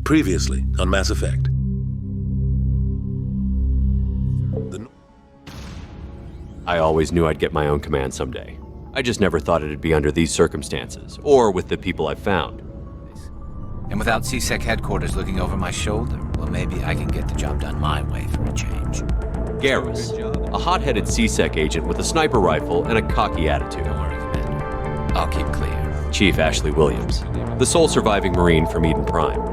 Previously on Mass Effect. I always knew I'd get my own command someday. I just never thought it'd be under these circumstances, or with the people I've found. And without CSEC headquarters looking over my shoulder, well, maybe I can get the job done my way for a change. Garrus, a hot-headed CSEC agent with a sniper rifle and a cocky attitude. Don't worry, Commander. I'll keep clear. Chief Ashley Williams, the sole surviving Marine from Eden Prime.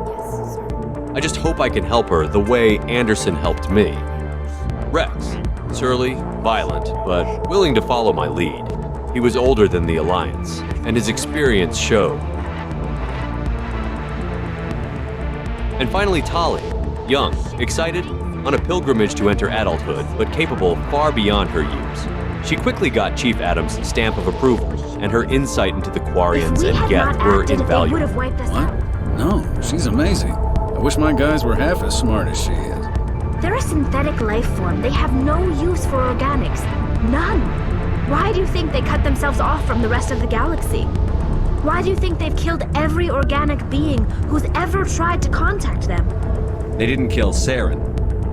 I just hope I can help her the way Anderson helped me. Rex, surly, violent, but willing to follow my lead. He was older than the Alliance, and his experience showed. And finally Tali, young, excited, on a pilgrimage to enter adulthood, but capable far beyond her years. She quickly got Chief Adams' stamp of approval, and her insight into the Quarians and Geth were invaluable. What? No, she's amazing. I wish my guys were half as smart as she is. They're a synthetic life form. They have no use for organics. None. Why do you think they cut themselves off from the rest of the galaxy? Why do you think they've killed every organic being who's ever tried to contact them? They didn't kill Saren.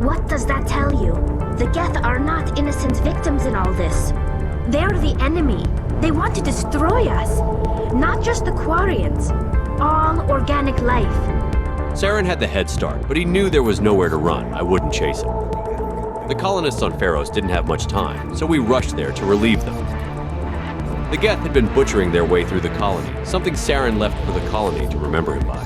What does that tell you? The Geth are not innocent victims in all this. They're the enemy. They want to destroy us. Not just the Quarians. All organic life. Saren had the head start, but he knew there was nowhere to run. I wouldn't chase him. The colonists on Feros didn't have much time, so we rushed there to relieve them. The Geth had been butchering their way through the colony, something Saren left for the colony to remember him by.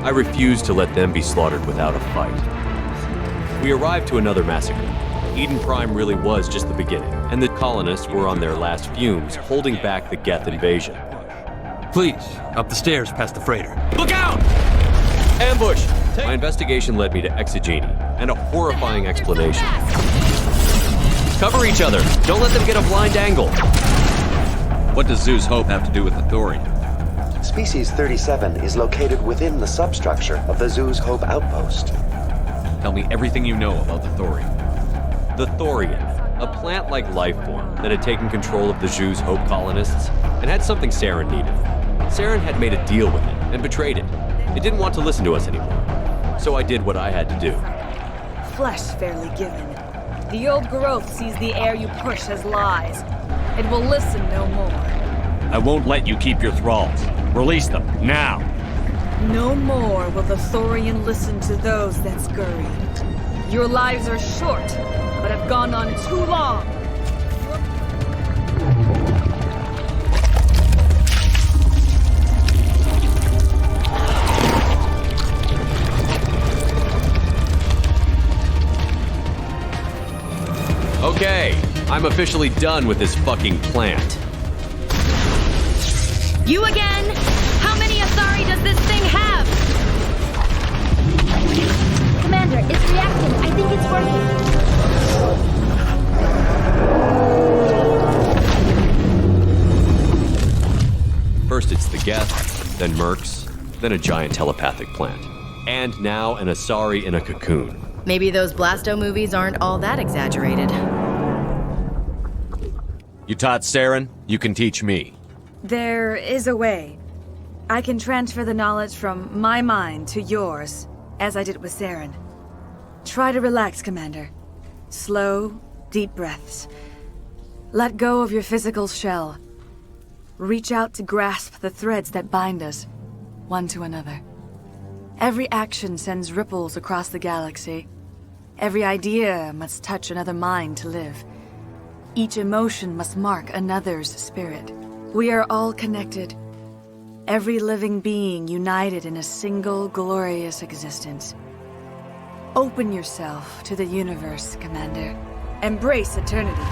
I refused to let them be slaughtered without a fight. We arrived to another massacre. Eden Prime really was just the beginning, and the colonists were on their last fumes, holding back the Geth invasion. Please, up the stairs past the freighter. Look out! Ambush! My investigation led me to Exogeny, and a horrifying explanation. Cover each other! Don't let them get a blind angle! What does Zoo's Hope have to do with the Thorian? Species 37 is located within the substructure of the Zoo's Hope outpost. Tell me everything you know about the Thorian. The Thorian, a plant-like life form that had taken control of the Zoo's Hope colonists, and had something Saren needed. Saren had made a deal with it, and betrayed it. It didn't want to listen to us anymore. So I did what I had to do. Flesh fairly given. The old growth sees the air you push as lies. It will listen no more. I won't let you keep your thralls. Release them, now! No more will the Thorian listen to those that scurry. Your lives are short, but have gone on too long. Okay, I'm officially done with this fucking plant. You again? How many Asari does this thing have? Commander, it's reacting. I think it's working. First it's the Geth, then Mercs, then a giant telepathic plant. And now an Asari in a cocoon. Maybe those Blasto movies aren't all that exaggerated. You taught Saren, you can teach me. There is a way. I can transfer the knowledge from my mind to yours, as I did with Saren. Try to relax, Commander. Slow, deep breaths. Let go of your physical shell. Reach out to grasp the threads that bind us, one to another. Every action sends ripples across the galaxy. Every idea must touch another mind to live. Each emotion must mark another's spirit. We are all connected. Every living being united in a single glorious existence. Open yourself to the universe, Commander. Embrace eternity.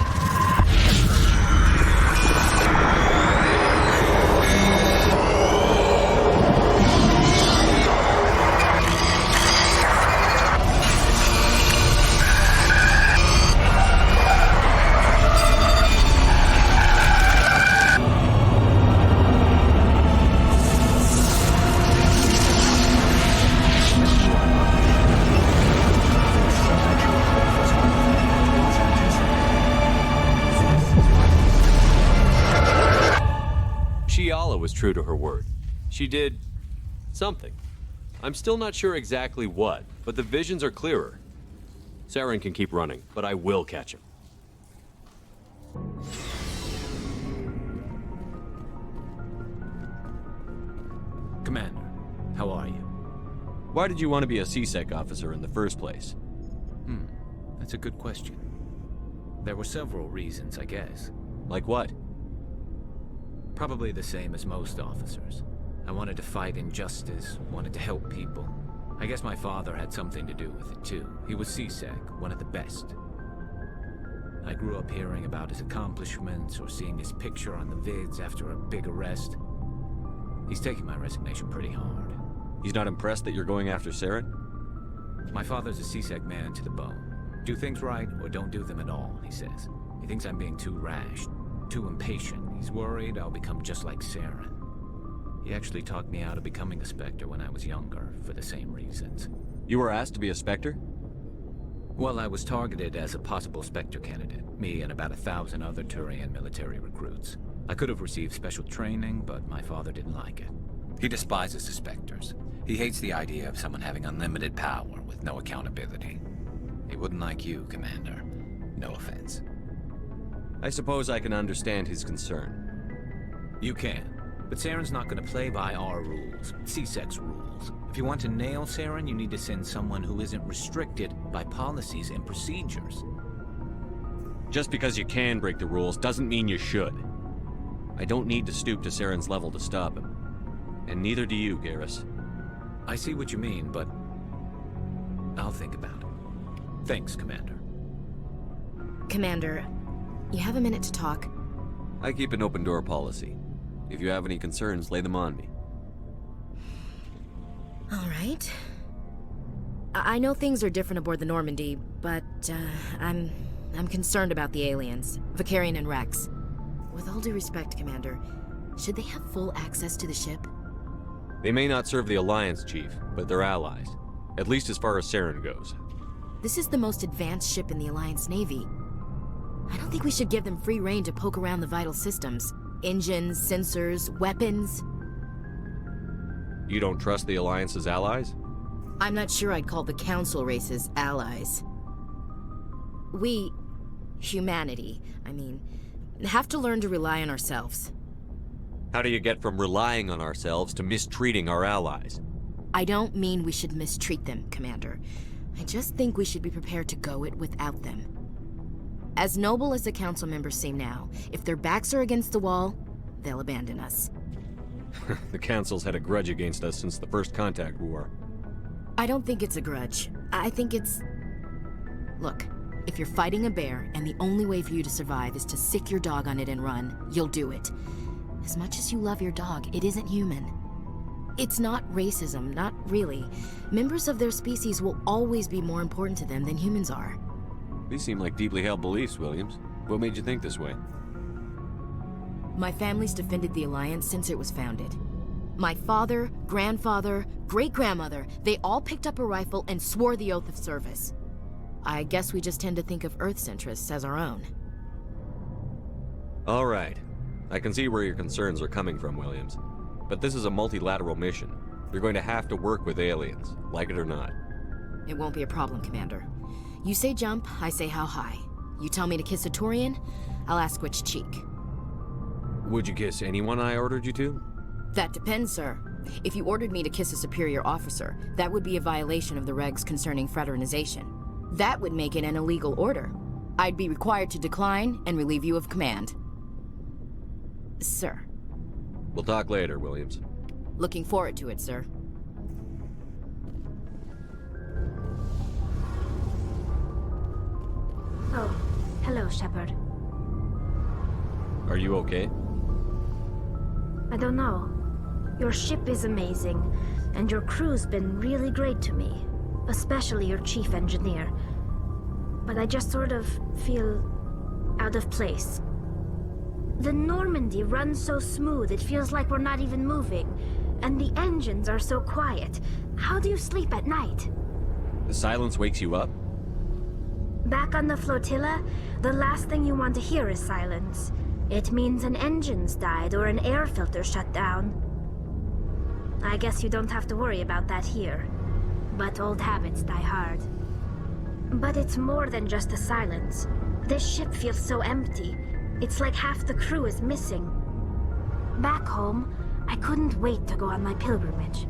Was true to her word. She did something. I'm still not sure exactly what, but the visions are clearer. Saren can keep running, but I will catch him. Commander, how are you? Why did you want to be a CSEC officer in the first place? That's a good question. There were several reasons, I guess. Like what? Probably the same as most officers. I wanted to fight injustice, wanted to help people. I guess my father had something to do with it too. He was CSEC, one of the best. I grew up hearing about his accomplishments or seeing his picture on the vids after a big arrest. He's taking my resignation pretty hard. He's not impressed that you're going after Saren? My father's a CSEC man to the bone. Do things right or don't do them at all, he says. He thinks I'm being too rash, too impatient. He's worried I'll become just like Saren. He actually talked me out of becoming a Spectre when I was younger, for the same reasons. You were asked to be a Spectre? Well, I was targeted as a possible Spectre candidate, me and about 1,000 other Turian military recruits. I could have received special training, but my father didn't like it. He despises the Spectres. He hates the idea of someone having unlimited power with no accountability. He wouldn't like you, Commander. No offense. I suppose I can understand his concern. You can. But Saren's not going to play by our rules, CSEC's rules. If you want to nail Saren, you need to send someone who isn't restricted by policies and procedures. Just because you can break the rules doesn't mean you should. I don't need to stoop to Saren's level to stop him. And neither do you, Garrus. I see what you mean, but I'll think about it. Thanks, Commander. Commander, you have a minute to talk? I keep an open door policy. If you have any concerns, lay them on me. All right. I know things are different aboard the Normandy, but I'm concerned about the aliens, Vicarian and Rex. With all due respect, Commander, should they have full access to the ship? They may not serve the Alliance, Chief, but they're allies. At least as far as Saren goes. This is the most advanced ship in the Alliance Navy. I don't think we should give them free rein to poke around the vital systems. Engines, sensors, weapons. You don't trust the Alliance's allies? I'm not sure I'd call the Council races allies. We, humanity, have to learn to rely on ourselves. How do you get from relying on ourselves to mistreating our allies? I don't mean we should mistreat them, Commander. I just think we should be prepared to go it without them. As noble as the Council members seem now, if their backs are against the wall, they'll abandon us. The Council's had a grudge against us since the First Contact War. I don't think it's a grudge. I think it's... Look, if you're fighting a bear and the only way for you to survive is to sick your dog on it and run, you'll do it. As much as you love your dog, it isn't human. It's not racism, not really. Members of their species will always be more important to them than humans are. These seem like deeply held beliefs, Williams. What made you think this way? My family's defended the Alliance since it was founded. My father, grandfather, great-grandmother, they all picked up a rifle and swore the oath of service. I guess we just tend to think of Earth's interests as our own. All right. I can see where your concerns are coming from, Williams. But this is a multilateral mission. You're going to have to work with aliens, like it or not. It won't be a problem, Commander. You say jump, I say how high. You tell me to kiss a Turian, I'll ask which cheek. Would you kiss anyone I ordered you to? That depends, sir. If you ordered me to kiss a superior officer, that would be a violation of the regs concerning fraternization. That would make it an illegal order. I'd be required to decline and relieve you of command. Sir. We'll talk later, Williams. Looking forward to it, sir. Oh, hello, Shepard. Are you okay? I don't know. Your ship is amazing, and your crew's been really great to me, especially your chief engineer. But I just sort of feel out of place. The Normandy runs so smooth it feels like we're not even moving, and the engines are so quiet. How do you sleep at night? The silence wakes you up? Back on the flotilla, the last thing you want to hear is silence. It means an engine's died or an air filter shut down. I guess you don't have to worry about that here. But old habits die hard. But it's more than just the silence. This ship feels so empty. It's like half the crew is missing. Back home, I couldn't wait to go on my pilgrimage.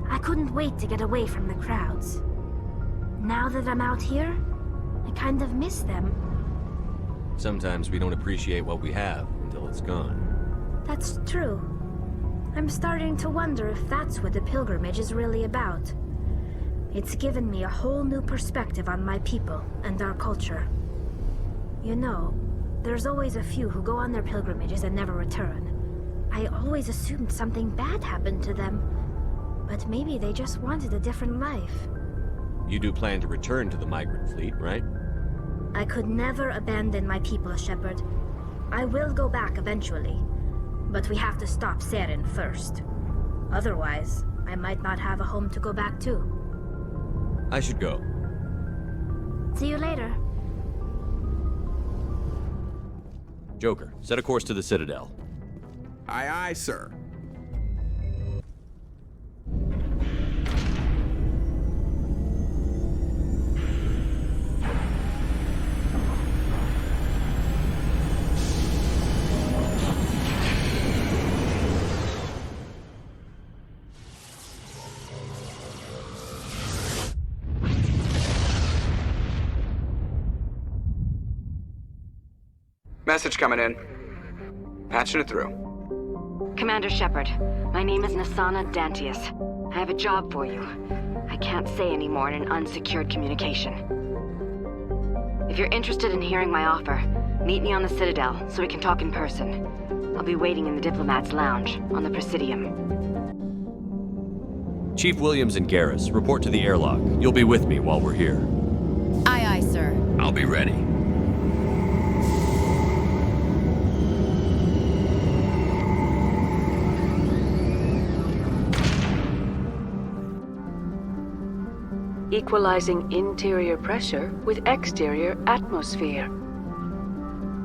I couldn't wait to get away from the crowds. Now that I'm out here, I kind of miss them. Sometimes we don't appreciate what we have until it's gone. That's true. I'm starting to wonder if that's what the pilgrimage is really about. It's given me a whole new perspective on my people and our culture. You know, there's always a few who go on their pilgrimages and never return. I always assumed something bad happened to them, but maybe they just wanted a different life. You do plan to return to the migrant fleet, right? I could never abandon my people, Shepard. I will go back eventually, but we have to stop Saren first. Otherwise, I might not have a home to go back to. I should go. See you later. Joker, set a course to the Citadel. Aye, aye, sir. Message coming in. Patching it through. Commander Shepard, my name is Nasana Dantius. I have a job for you. I can't say any more in an unsecured communication. If you're interested in hearing my offer, meet me on the Citadel so we can talk in person. I'll be waiting in the Diplomat's Lounge on the Presidium. Chief Williams and Garrus, report to the airlock. You'll be with me while we're here. Aye, aye, sir. I'll be ready. Equalizing interior pressure with exterior atmosphere.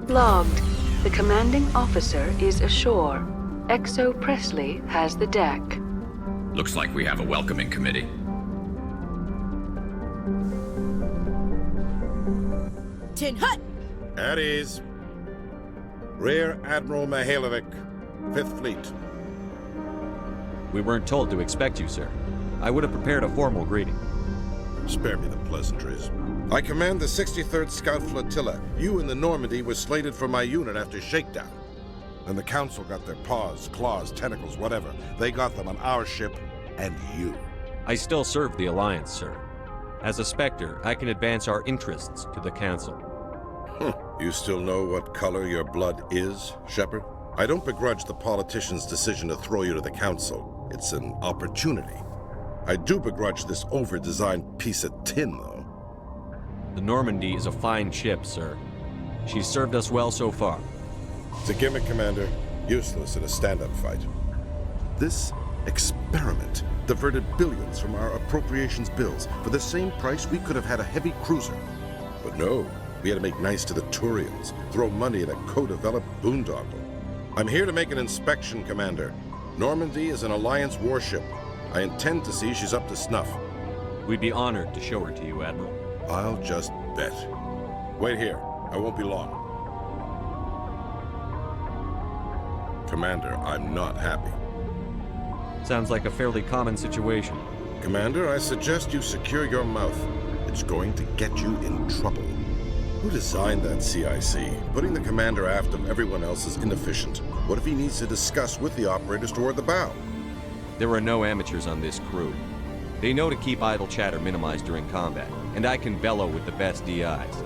Logged. The commanding officer is ashore. Exo Presley has the deck. Looks like we have a welcoming committee. Tin Hut! At ease. Rear Admiral Mihailovic, 5th Fleet. We weren't told to expect you, sir. I would have prepared a formal greeting. Spare me the pleasantries. I command the 63rd Scout Flotilla. You in the Normandy were slated for my unit after shakedown. Then the Council got their paws, claws, tentacles, whatever. They got them on our ship, and you. I still serve the Alliance, sir. As a Spectre, I can advance our interests to the Council. You still know what color your blood is, Shepard? I don't begrudge the politician's decision to throw you to the Council. It's an opportunity. I do begrudge this over-designed piece of tin, though. The Normandy is a fine ship, sir. She's served us well so far. It's a gimmick, Commander. Useless in a stand-up fight. This experiment diverted billions from our appropriations bills. For the same price, we could have had a heavy cruiser. But no, we had to make nice to the Turians, throw money at a co-developed boondoggle. I'm here to make an inspection, Commander. Normandy is an Alliance warship. I intend to see she's up to snuff. We'd be honored to show her to you, Admiral. I'll just bet. Wait here. I won't be long. Commander, I'm not happy. Sounds like a fairly common situation. Commander, I suggest you secure your mouth. It's going to get you in trouble. Who designed that CIC? Putting the commander aft of everyone else is inefficient. What if he needs to discuss with the operators toward the bow? There are no amateurs on this crew. They know to keep idle chatter minimized during combat, and I can bellow with the best DIs.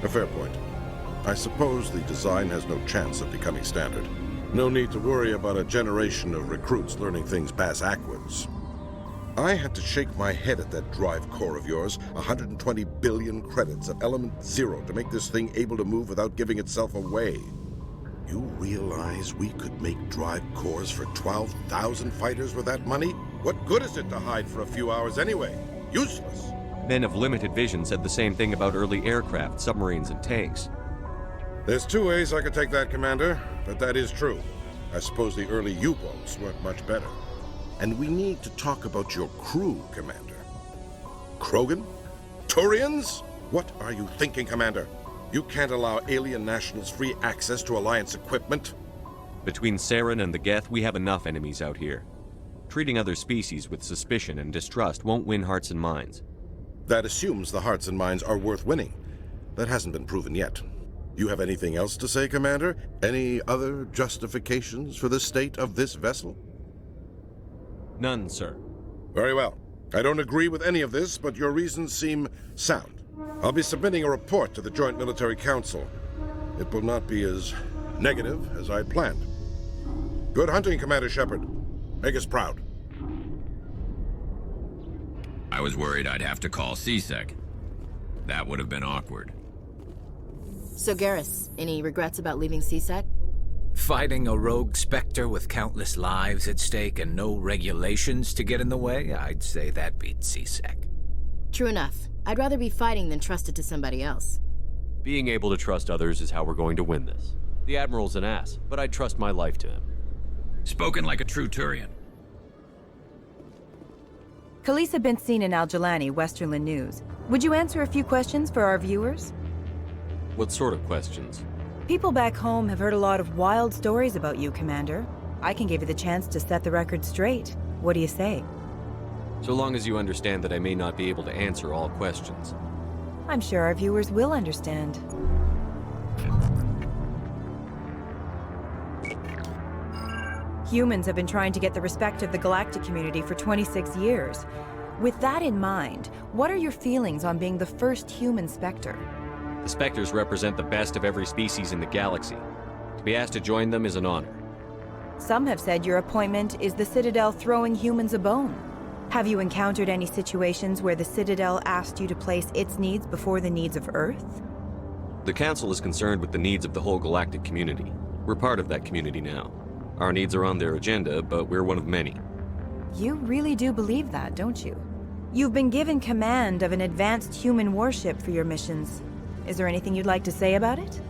A fair point. I suppose the design has no chance of becoming standard. No need to worry about a generation of recruits learning things bass-ackwards. I had to shake my head at that drive core of yours, 120 billion credits of element 0 to make this thing able to move without giving itself away. You realize we could make drive cores for 12,000 fighters with that money? What good is it to hide for a few hours anyway? Useless. Men of limited vision said the same thing about early aircraft, submarines, and tanks. There's two ways I could take that, Commander, but that is true. I suppose the early U-boats weren't much better. and we need to talk about your crew, Commander. Krogan? Turians? What are you thinking, Commander? You can't allow alien nationals free access to Alliance equipment? Between Saren and the Geth, we have enough enemies out here. Treating other species with suspicion and distrust won't win hearts and minds. That assumes the hearts and minds are worth winning. That hasn't been proven yet. You have anything else to say, Commander? Any other justifications for the state of this vessel? None, sir. Very well. I don't agree with any of this, but your reasons seem sound. I'll be submitting a report to the Joint Military Council. It will not be as negative as I'd planned. Good hunting, Commander Shepard. Make us proud. I was worried I'd have to call CSEC. That would have been awkward. So Garrus, any regrets about leaving CSEC? Fighting a rogue Spectre with countless lives at stake and no regulations to get in the way, I'd say that beats CSEC. True enough. I'd rather be fighting than trusted to somebody else. Being able to trust others is how we're going to win this. The Admiral's an ass, but I'd trust my life to him. Spoken like a true Turian. Khaleesa been seen in Al-Jalani, Westerland News. Would you answer a few questions for our viewers? What sort of questions? People back home have heard a lot of wild stories about you, Commander. I can give you the chance to set the record straight. What do you say? So long as you understand that I may not be able to answer all questions. I'm sure our viewers will understand. Humans have been trying to get the respect of the galactic community for 26 years. With that in mind, what are your feelings on being the first human Spectre? The Spectres represent the best of every species in the galaxy. To be asked to join them is an honor. Some have said your appointment is the Citadel throwing humans a bone. Have you encountered any situations where the Citadel asked you to place its needs before the needs of Earth? The Council is concerned with the needs of the whole galactic community. We're part of that community now. Our needs are on their agenda, but we're one of many. You really do believe that, don't you? You've been given command of an advanced human warship for your missions. Is there anything you'd like to say about it?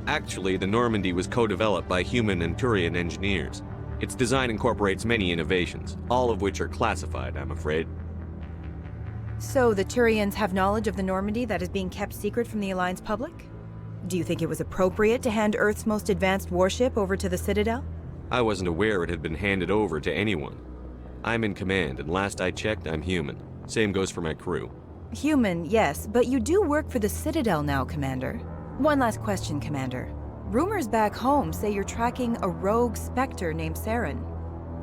Actually, the Normandy was co-developed by human and Turian engineers. Its design incorporates many innovations, all of which are classified, I'm afraid. So the Turians have knowledge of the Normandy that is being kept secret from the Alliance public? Do you think it was appropriate to hand Earth's most advanced warship over to the Citadel? I wasn't aware it had been handed over to anyone. I'm in command, and last I checked, I'm human. Same goes for my crew. Human, yes, but you do work for the Citadel now, Commander. One last question, Commander. Rumors back home say you're tracking a rogue Spectre named Saren.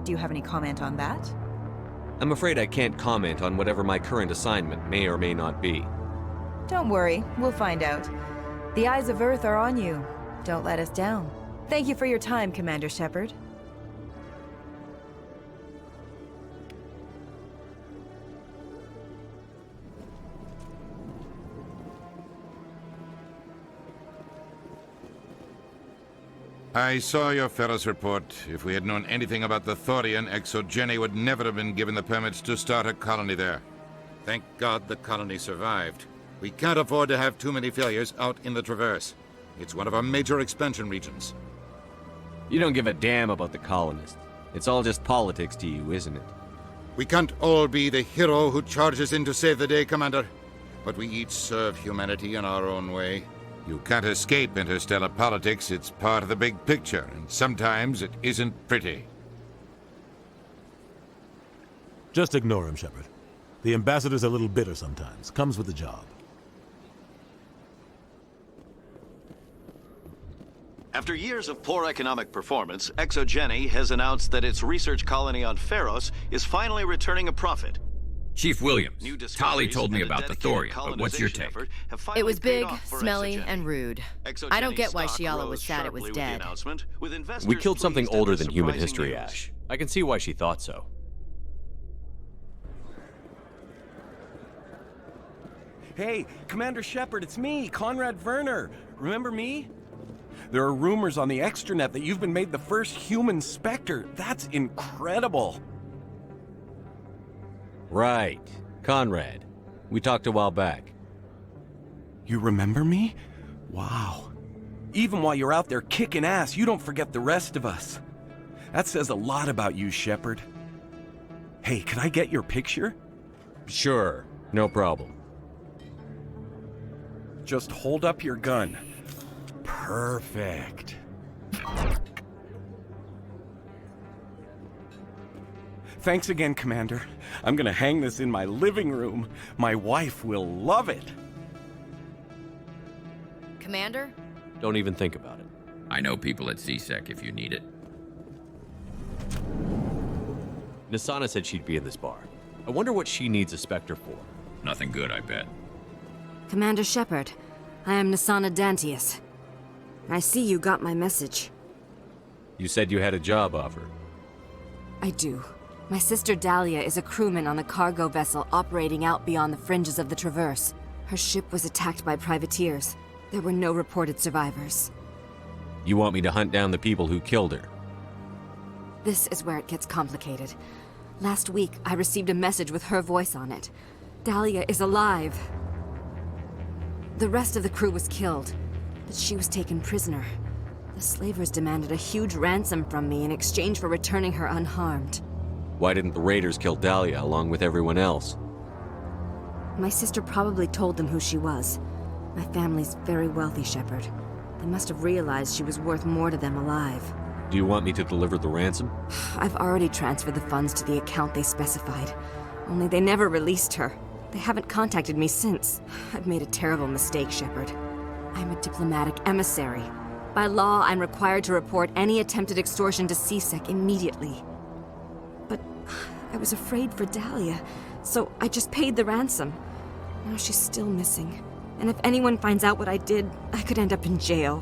Do you have any comment on that? I'm afraid I can't comment on whatever my current assignment may or may not be. Don't worry, we'll find out. The eyes of Earth are on you. Don't let us down. Thank you for your time, Commander Shepard. I saw your Feros report. If we had known anything about the Thorian, Exogeny would never have been given the permits to start a colony there. Thank God the colony survived. We can't afford to have too many failures out in the Traverse. It's one of our major expansion regions. You don't give a damn about the colonists. It's all just politics to you, isn't it? We can't all be the hero who charges in to save the day, Commander. But we each serve humanity in our own way. You can't escape interstellar politics. It's part of the big picture, and sometimes it isn't pretty. Just ignore him, Shepard. The ambassador's a little bitter sometimes. Comes with the job. After years of poor economic performance, Exogeny has announced that its research colony on Feros is finally returning a profit. Chief Williams, Tali told me about the Thorian, but what's your take? It was big, smelly, and rude. I don't get why Shiala was sad it was dead. We killed something older than human history, Ash. I can see why she thought so. Hey, Commander Shepard, it's me, Conrad Werner. Remember me? There are rumors on the extranet that you've been made the first human Spectre. That's incredible. Right. Conrad. We talked a while back. You remember me? Wow. Even while you're out there kicking ass, you don't forget the rest of us. That says a lot about you, Shepard. Hey, can I get your picture? Sure, no problem. Just hold up your gun. Perfect. Thanks again, Commander. I'm gonna hang this in my living room. My wife will love it. Commander? Don't even think about it. I know people at CSEC if you need it. Nasana said she'd be in this bar. I wonder what she needs a Spectre for. Nothing good, I bet. Commander Shepard, I am Nasana Dantius. I see you got my message. You said you had a job offer. I do. My sister Dahlia is a crewman on a cargo vessel operating out beyond the fringes of the Traverse. Her ship was attacked by privateers. There were no reported survivors. You want me to hunt down the people who killed her? This is where it gets complicated. Last week, I received a message with her voice on it. Dahlia is alive. The rest of the crew was killed, but she was taken prisoner. The slavers demanded a huge ransom from me in exchange for returning her unharmed. Why didn't the raiders kill Dahlia along with everyone else? My sister probably told them who she was. My family's very wealthy, Shepard. They must have realized she was worth more to them alive. Do you want me to deliver the ransom? I've already transferred the funds to the account they specified. Only they never released her. They haven't contacted me since. I've made a terrible mistake, Shepard. I'm a diplomatic emissary. By law, I'm required to report any attempted extortion to CSEC immediately. But I was afraid for Dahlia, so I just paid the ransom. Now she's still missing. And if anyone finds out what I did, I could end up in jail.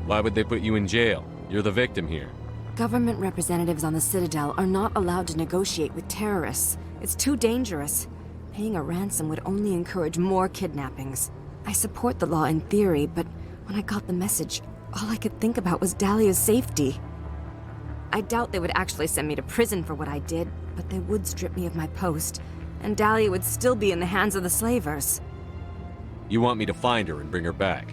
Why would they put you in jail? You're the victim here. Government representatives on the Citadel are not allowed to negotiate with terrorists. It's too dangerous. Paying a ransom would only encourage more kidnappings. I support the law in theory, but when I got the message, all I could think about was Dahlia's safety. I doubt they would actually send me to prison for what I did, but they would strip me of my post, and Dahlia would still be in the hands of the slavers. You want me to find her and bring her back?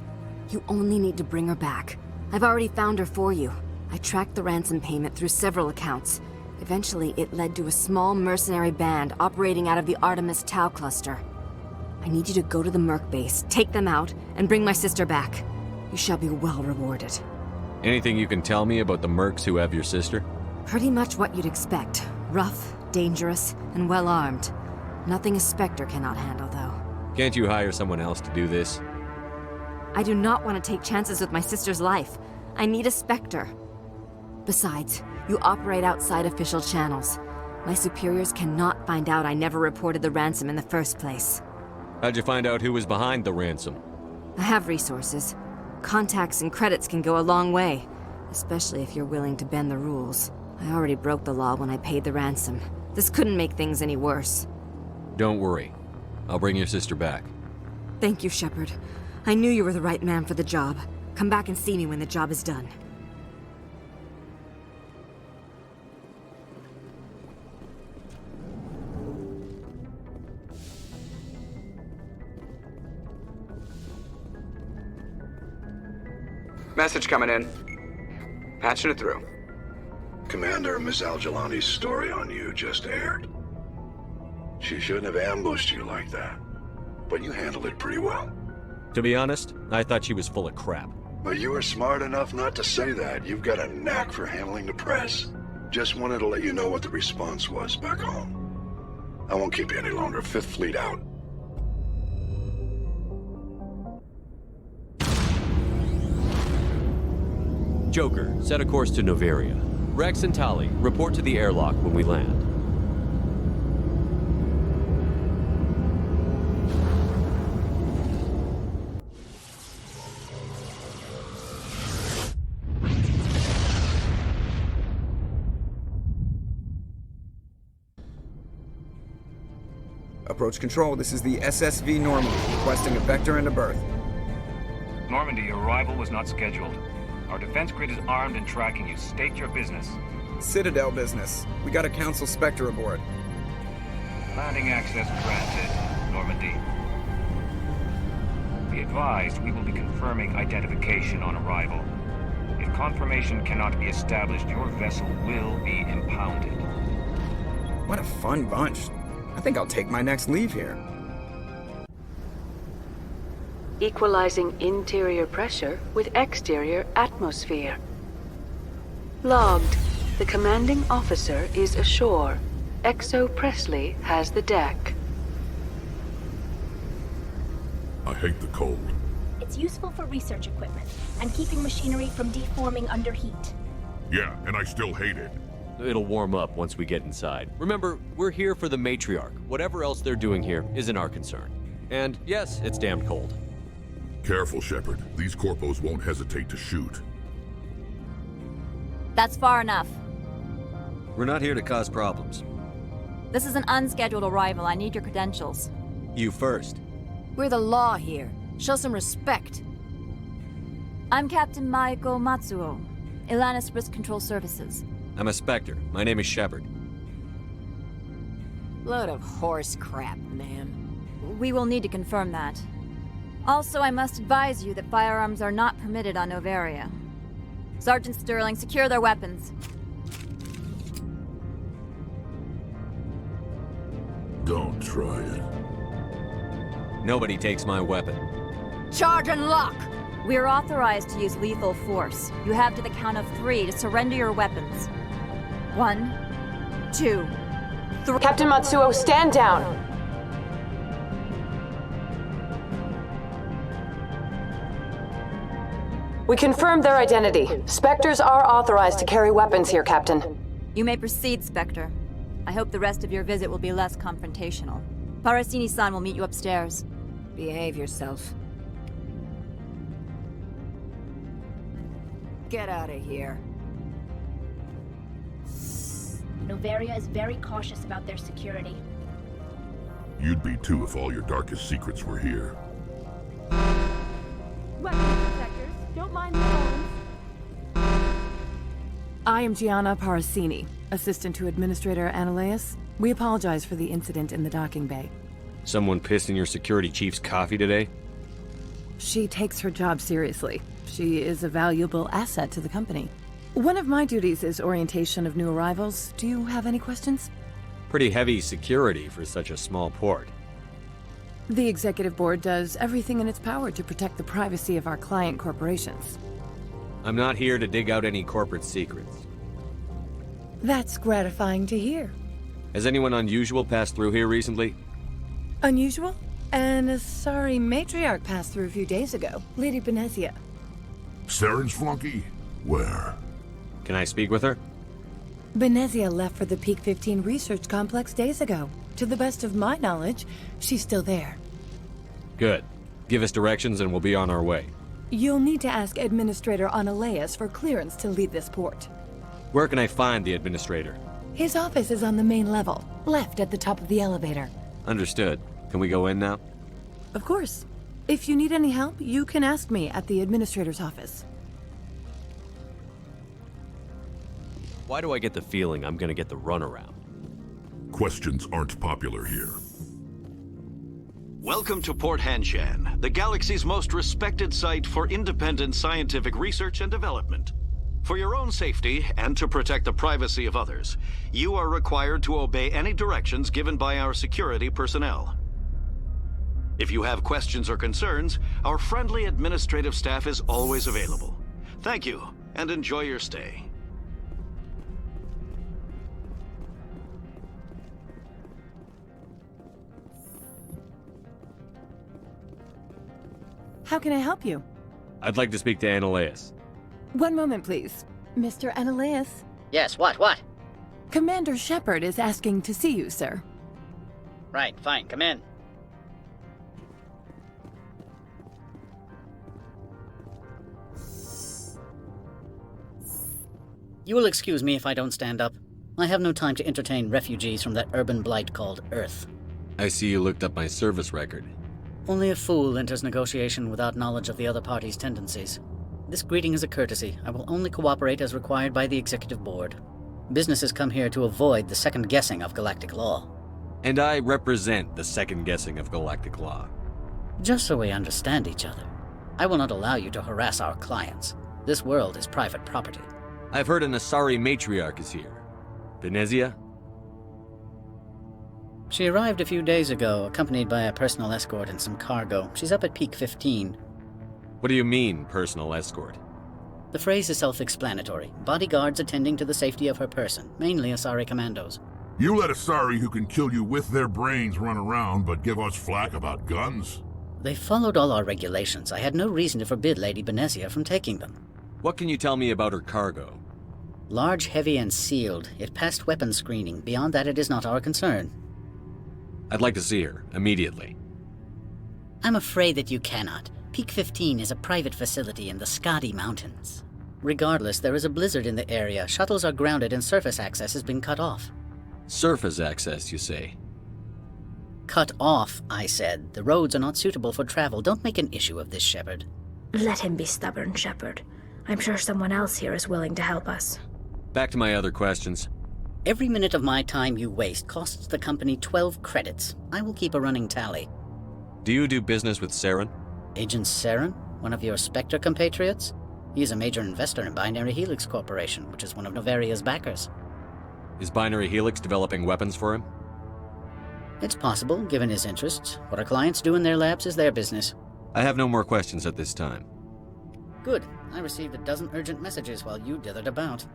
You only need to bring her back. I've already found her for you. I tracked the ransom payment through several accounts. Eventually, it led to a small mercenary band operating out of the Artemis Tau cluster. I need you to go to the Merc base, take them out, and bring my sister back. You shall be well rewarded. Anything you can tell me about the mercs who have your sister? Pretty much what you'd expect. Rough, dangerous, and well-armed. Nothing a Spectre cannot handle, though. Can't you hire someone else to do this? I do not want to take chances with my sister's life. I need a Spectre. Besides, you operate outside official channels. My superiors cannot find out I never reported the ransom in the first place. How'd you find out who was behind the ransom? I have resources. Contacts and credits can go a long way, especially if you're willing to bend the rules. I already broke the law when I paid the ransom. This couldn't make things any worse. Don't worry. I'll bring your sister back. Thank you, Shepard. I knew you were the right man for the job. Come back and see me when the job is done. Message coming in. Patching it through. Commander, Miss Al-Jalani's story on you just aired. She shouldn't have ambushed you like that, but you handled it pretty well. To be honest, I thought she was full of crap. But you were smart enough not to say that. You've got a knack for handling the press. Just wanted to let you know what the response was back home. I won't keep you any longer. Fifth Fleet out. Joker, set a course to Noveria. Rex and Tali, report to the airlock when we land. Approach control, this is the SSV Normandy, requesting a vector and a berth. Normandy, your arrival was not scheduled. Our defense grid is armed and tracking you. State your business. Citadel business. We got a Council Spectre aboard. Landing access granted, Normandy. Be advised, we will be confirming identification on arrival. If confirmation cannot be established, your vessel will be impounded. What a fun bunch. I think I'll take my next leave here. Equalizing interior pressure with exterior atmosphere. Logged. The commanding officer is ashore. Exo Presley has the deck. I hate the cold. It's useful for research equipment and keeping machinery from deforming under heat. Yeah, and I still hate it. It'll warm up once we get inside. Remember, we're here for the matriarch. Whatever else they're doing here isn't our concern. And yes, it's damned cold. Careful, Shepard. These corpos won't hesitate to shoot. That's far enough. We're not here to cause problems. This is an unscheduled arrival. I need your credentials. You first. We're the law here. Show some respect. I'm Captain Maiko Matsuo, Ilanis Risk Control Services. I'm a Spectre. My name is Shepard. Load of horse crap, man. We will need to confirm that. Also, I must advise you that firearms are not permitted on Noveria. Sergeant Sterling, secure their weapons. Don't try it. Nobody takes my weapon. Charge and lock! We are authorized to use lethal force. You have to the count of 3 to surrender your weapons. 1, 2, 3. Captain Matsuo, stand down! We confirmed their identity. Spectres are authorized to carry weapons here, Captain. You may proceed, Spectre. I hope the rest of your visit will be less confrontational. Parasini-san will meet you upstairs. Behave yourself. Get out of here. Noveria is very cautious about their security. You'd be too if all your darkest secrets were here. Weapons protectors, don't mind the phones. I am Gianna Parasini, assistant to Administrator Analeas. We apologize for the incident in the docking bay. Someone pissed in your security chief's coffee today? She takes her job seriously. She is a valuable asset to the company. One of my duties is orientation of new arrivals. Do you have any questions? Pretty heavy security for such a small port. The Executive Board does everything in its power to protect the privacy of our client corporations. I'm not here to dig out any corporate secrets. That's gratifying to hear. Has anyone unusual passed through here recently? Unusual? And a sorry matriarch passed through a few days ago. Lady Benezia. Saren's flunky? Where? Can I speak with her? Benezia left for the Peak 15 research complex days ago. To the best of my knowledge, she's still there. Good. Give us directions and we'll be on our way. You'll need to ask Administrator Analeas for clearance to leave this port. Where can I find the Administrator? His office is on the main level, left at the top of the elevator. Understood. Can we go in now? Of course. If you need any help, you can ask me at the Administrator's office. Why do I get the feeling I'm gonna get the runaround? Questions aren't popular here. Welcome to Port Hanshan, the galaxy's most respected site for independent scientific research and development. For your own safety and to protect the privacy of others, you are required to obey any directions given by our security personnel. If you have questions or concerns, our friendly administrative staff is always available. Thank you, and enjoy your stay. How can I help you? I'd like to speak to Analeas. One moment, please. Mr. Analeas? Yes, what? Commander Shepard is asking to see you, sir. Right, fine, come in. You will excuse me if I don't stand up. I have no time to entertain refugees from that urban blight called Earth. I see you looked up my service record. Only a fool enters negotiation without knowledge of the other party's tendencies. This greeting is a courtesy. I will only cooperate as required by the Executive Board. Businesses come here to avoid the second guessing of galactic law. And I represent the second guessing of galactic law. Just so we understand each other, I will not allow you to harass our clients. This world is private property. I've heard an Asari matriarch is here. Benezia? She arrived a few days ago, accompanied by a personal escort and some cargo. She's up at Peak 15. What do you mean, personal escort? The phrase is self-explanatory. Bodyguards attending to the safety of her person, mainly Asari commandos. You let Asari who can kill you with their brains run around, but give us flack about guns? They followed all our regulations. I had no reason to forbid Lady Benezia from taking them. What can you tell me about her cargo? Large, heavy, and sealed. It passed weapons screening. Beyond that, it is not our concern. I'd like to see her, immediately. I'm afraid that you cannot. Peak 15 is a private facility in the Skadi Mountains. Regardless, there is a blizzard in the area. Shuttles are grounded and surface access has been cut off. Surface access, you say? Cut off, I said. The roads are not suitable for travel. Don't make an issue of this, Shepard. Let him be stubborn, Shepard. I'm sure someone else here is willing to help us. Back to my other questions. Every minute of my time you waste costs the company 12 credits. I will keep a running tally. Do you do business with Saren? Agent Saren? One of your Spectre compatriots? He is a major investor in Binary Helix Corporation, which is one of Noveria's backers. Is Binary Helix developing weapons for him? It's possible, given his interests. What our clients do in their labs is their business. I have no more questions at this time. Good. I received a dozen urgent messages while you dithered about.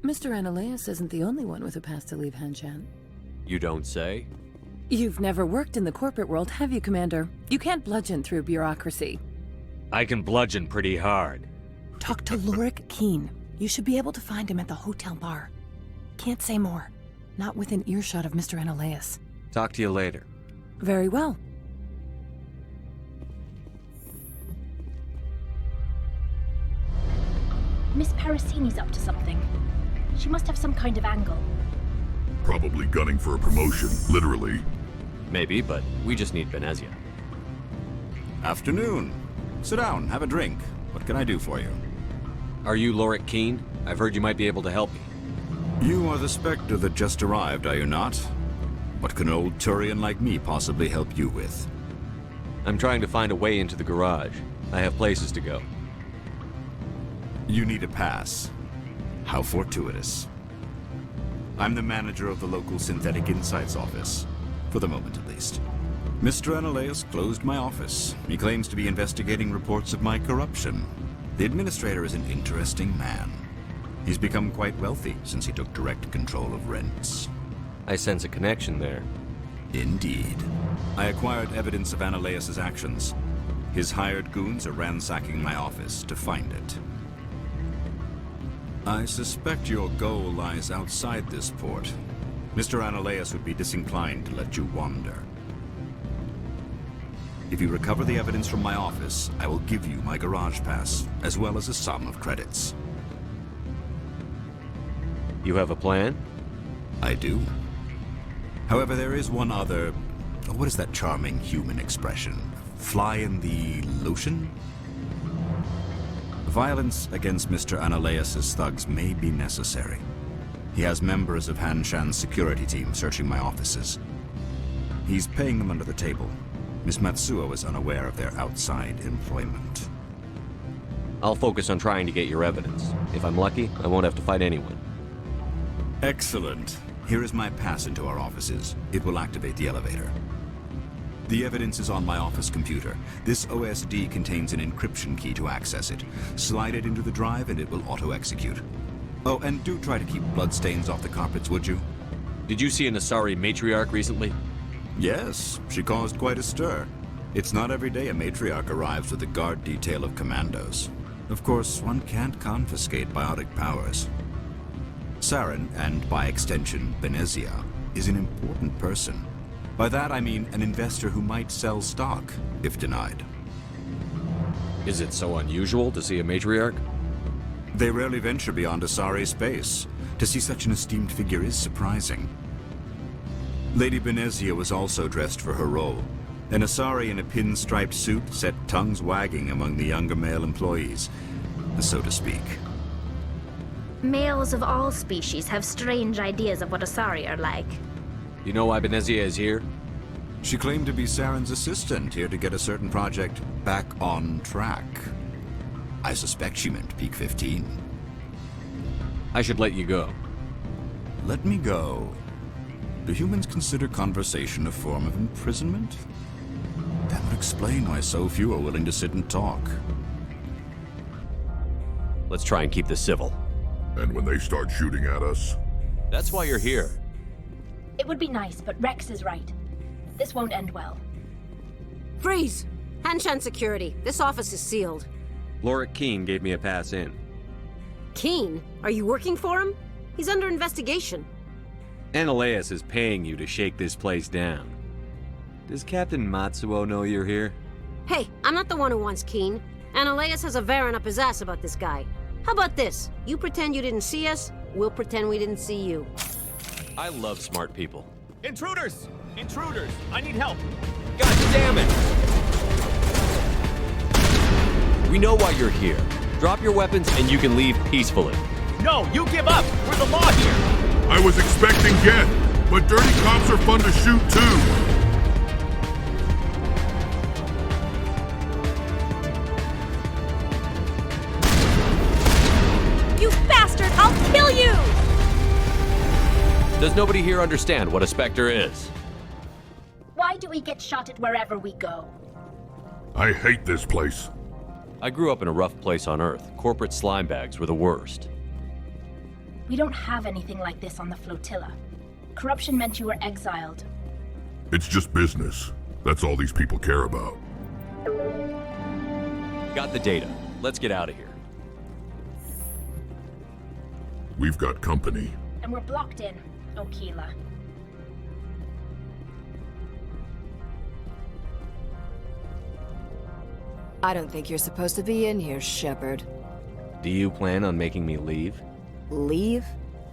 Mr. Ananias isn't the only one with a pass to leave Hanshan. You don't say? You've never worked in the corporate world, have you, Commander? You can't bludgeon through bureaucracy. I can bludgeon pretty hard. Talk to Lorik Keen. You should be able to find him at the hotel bar. Can't say more. Not within earshot of Mr. Ananias. Talk to you later. Very well. Miss Parasini's up to something. She must have some kind of angle. Probably gunning for a promotion, literally. Maybe, but we just need Benezia. Afternoon. Sit down, have a drink. What can I do for you? Are you Lorik Keen? I've heard you might be able to help me. You are the Spectre that just arrived, are you not? What can an old Turian like me possibly help you with? I'm trying to find a way into the garage. I have places to go. You need a pass. How fortuitous. I'm the manager of the local Synthetic Insights office. For the moment, at least. Mr. Ananias closed my office. He claims to be investigating reports of my corruption. The administrator is an interesting man. He's become quite wealthy since he took direct control of rents. I sense a connection there. Indeed. I acquired evidence of Ananias' actions. His hired goons are ransacking my office to find it. I suspect your goal lies outside this port. Mr. Ananias would be disinclined to let you wander. If you recover the evidence from my office, I will give you my garage pass, as well as a sum of credits. You have a plan? I do. However, there is one other... what is that charming human expression? Fly in the lotion? Violence against Mr. Ananias' thugs may be necessary. He has members of Hanshan's security team searching my offices. He's paying them under the table. Miss Matsuo is unaware of their outside employment. I'll focus on trying to get your evidence. If I'm lucky, I won't have to fight anyone. Excellent. Here is my pass into our offices. It will activate the elevator. The evidence is on my office computer. This OSD contains an encryption key to access it. Slide it into the drive and it will auto-execute. Oh, and do try to keep bloodstains off the carpets, would you? Did you see an Asari matriarch recently? Yes, she caused quite a stir. It's not every day a matriarch arrives with a guard detail of commandos. Of course, one can't confiscate biotic powers. Saren, and by extension, Benezia, is an important person. By that I mean an investor who might sell stock, if denied. Is it so unusual to see a matriarch? They rarely venture beyond Asari space. To see such an esteemed figure is surprising. Lady Benezia was also dressed for her role. An Asari in a pinstriped suit set tongues wagging among the younger male employees, so to speak. Males of all species have strange ideas of what Asari are like. You know why Benezia is here? She claimed to be Saren's assistant, here to get a certain project back on track. I suspect she meant Peak 15. I should let you go. Let me go. Do humans consider conversation a form of imprisonment? That would explain why so few are willing to sit and talk. Let's try and keep this civil. And when they start shooting at us? That's why you're here. It would be nice, but Rex is right. This won't end well. Freeze! Hanshan security. This office is sealed. Lorik Keen gave me a pass in. Keen? Are you working for him? He's under investigation. Analeus is paying you to shake this place down. Does Captain Matsuo know you're here? Hey, I'm not the one who wants Keen. Analeus has a Varen up his ass about this guy. How about this? You pretend you didn't see us, we'll pretend we didn't see you. I love smart people. Intruders! Intruders! I need help! God damn it! We know why you're here. Drop your weapons and you can leave peacefully. No, you give up! We're the law here! I was expecting Geth, but dirty cops are fun to shoot too. You bastard! I'll kill you! Does nobody here understand what a Spectre is? Why do we get shot at wherever we go? I hate this place. I grew up in a rough place on Earth. Corporate slime bags were the worst. We don't have anything like this on the flotilla. Corruption meant you were exiled. It's just business. That's all these people care about. Got the data. Let's get out of here. We've got company. And we're blocked in, Okila. I don't think you're supposed to be in here, Shepard. Do you plan on making me leave? Leave?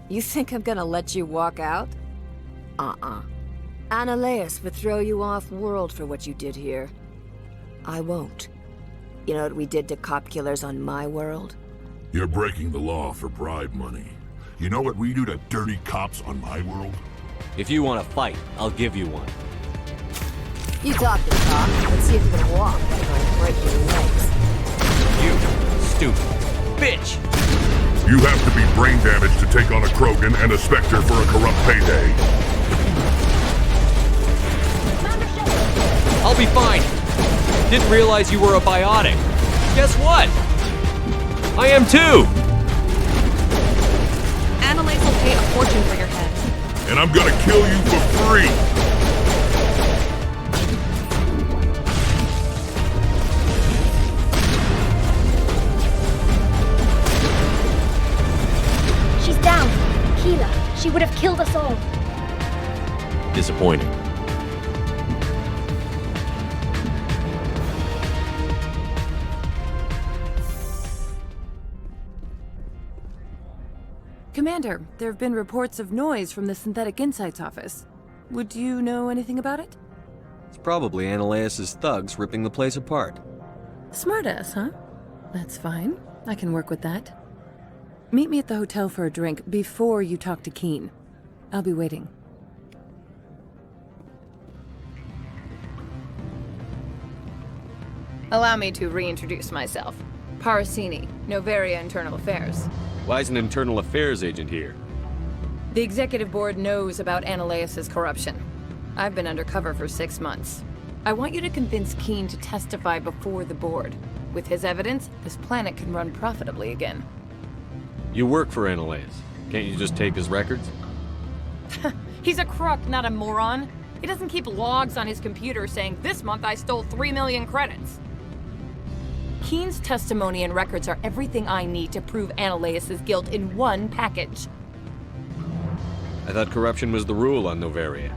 You think I'm gonna let you walk out? Analeus would throw you off-world for what you did here. I won't. You know what we did to cop killers on my world? You're breaking the law for bribe money. You know what we do to dirty cops on my world? If you want to fight, I'll give you one. You talk the talk. Let's see if you can walk before I break your legs. You stupid bitch! You have to be brain damaged to take on a Krogan and a Spectre for a corrupt payday. I'll be fine. Didn't realize you were a biotic. Guess what? I am too! Analyze will pay a fortune for your head. And I'm gonna kill you for free! She's down. Keela. She would have killed us all. Disappointing. Commander, there have been reports of noise from the Synthetic Insights office. Would you know anything about it? It's probably Analeus' thugs ripping the place apart. Smartass, huh? That's fine. I can work with that. Meet me at the hotel for a drink before you talk to Keen. I'll be waiting. Allow me to reintroduce myself. Parasini, Noveria Internal Affairs. Why is an internal affairs agent here? The executive board knows about Analeus' corruption. I've been undercover for 6 months. I want you to convince Keen to testify before the board. With his evidence, this planet can run profitably again. You work for Analeus. Can't you just take his records? He's a crook, not a moron. He doesn't keep logs on his computer saying, "This month I stole 3 million credits." Keen's testimony and records are everything I need to prove Analeus' guilt in one package. I thought corruption was the rule on Noveria.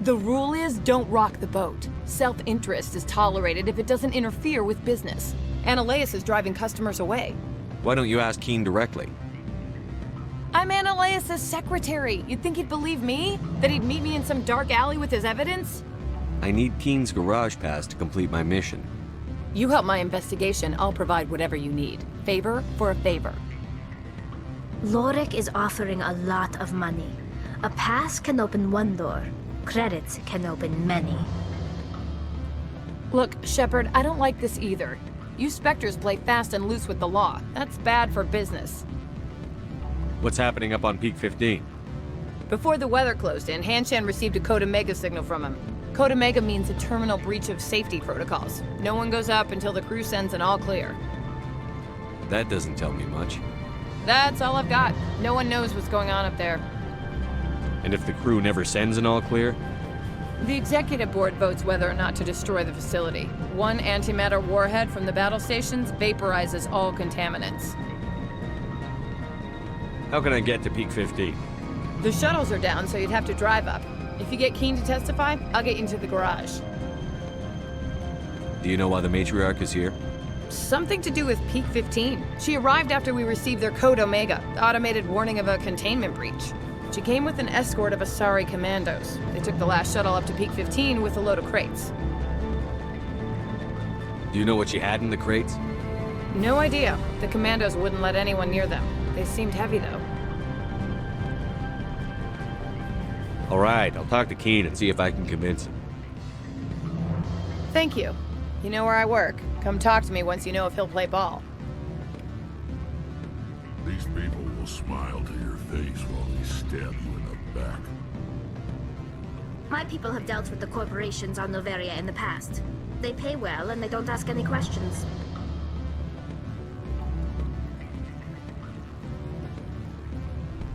The rule is, don't rock the boat. Self-interest is tolerated if it doesn't interfere with business. Analeus is driving customers away. Why don't you ask Keen directly? I'm Analeus' secretary. You'd think he'd believe me? That he'd meet me in some dark alley with his evidence? I need Keen's garage pass to complete my mission. You help my investigation, I'll provide whatever you need. Favor for a favor. Lorik is offering a lot of money. A pass can open one door. Credits can open many. Look, Shepard, I don't like this either. You Spectres play fast and loose with the law. That's bad for business. What's happening up on Peak 15? Before the weather closed in, Hanshan received a Code Omega signal from him. Code Omega means a terminal breach of safety protocols. No one goes up until the crew sends an all clear. That doesn't tell me much. That's all I've got. No one knows what's going on up there. And if the crew never sends an all clear? The executive board votes whether or not to destroy the facility. One antimatter warhead from the battle stations vaporizes all contaminants. How can I get to Peak 15? The shuttles are down, so you'd have to drive up. If you get Keen to testify, I'll get you into the garage. Do you know why the matriarch is here? Something to do with Peak 15. She arrived after we received their Code Omega, the automated warning of a containment breach. She came with an escort of Asari commandos. They took the last shuttle up to Peak 15 with a load of crates. Do you know what she had in the crates? No idea. The commandos wouldn't let anyone near them. They seemed heavy, though. All right, I'll talk to Keen and see if I can convince him. Thank you. You know where I work. Come talk to me once you know if he'll play ball. These people will smile to your face while they stab you in the back. My people have dealt with the corporations on Noveria in the past. They pay well and they don't ask any questions.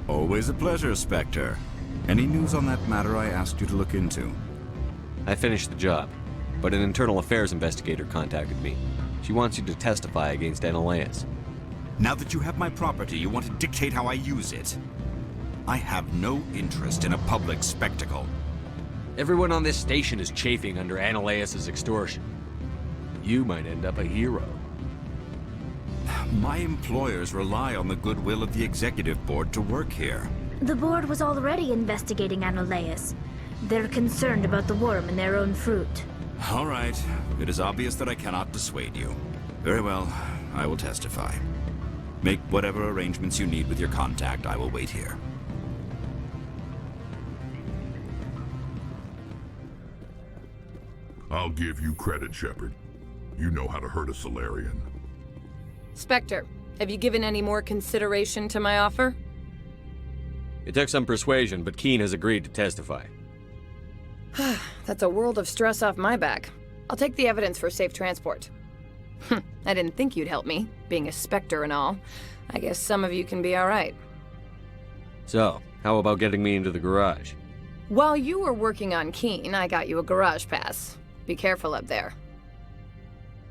Always a pleasure, Spectre. Any news on that matter I asked you to look into? I finished the job, but an internal affairs investigator contacted me. She wants you to testify against Analeas. Now that you have my property, you want to dictate how I use it? I have no interest in a public spectacle. Everyone on this station is chafing under Analeas' extortion. You might end up a hero. My employers rely on the goodwill of the executive board to work here. The board was already investigating Analeas. They're concerned about the worm in their own fruit. All right. It is obvious that I cannot dissuade you. Very well. I will testify. Make whatever arrangements you need with your contact. I will wait here. I'll give you credit, Shepard. You know how to hurt a Solarian. Spectre, have you given any more consideration to my offer? It took some persuasion, but Keen has agreed to testify. That's a world of stress off my back. I'll take the evidence for safe transport. I didn't think you'd help me, being a Spectre and all. I guess some of you can be alright. So, how about getting me into the garage? While you were working on Keen, I got you a garage pass. Be careful up there.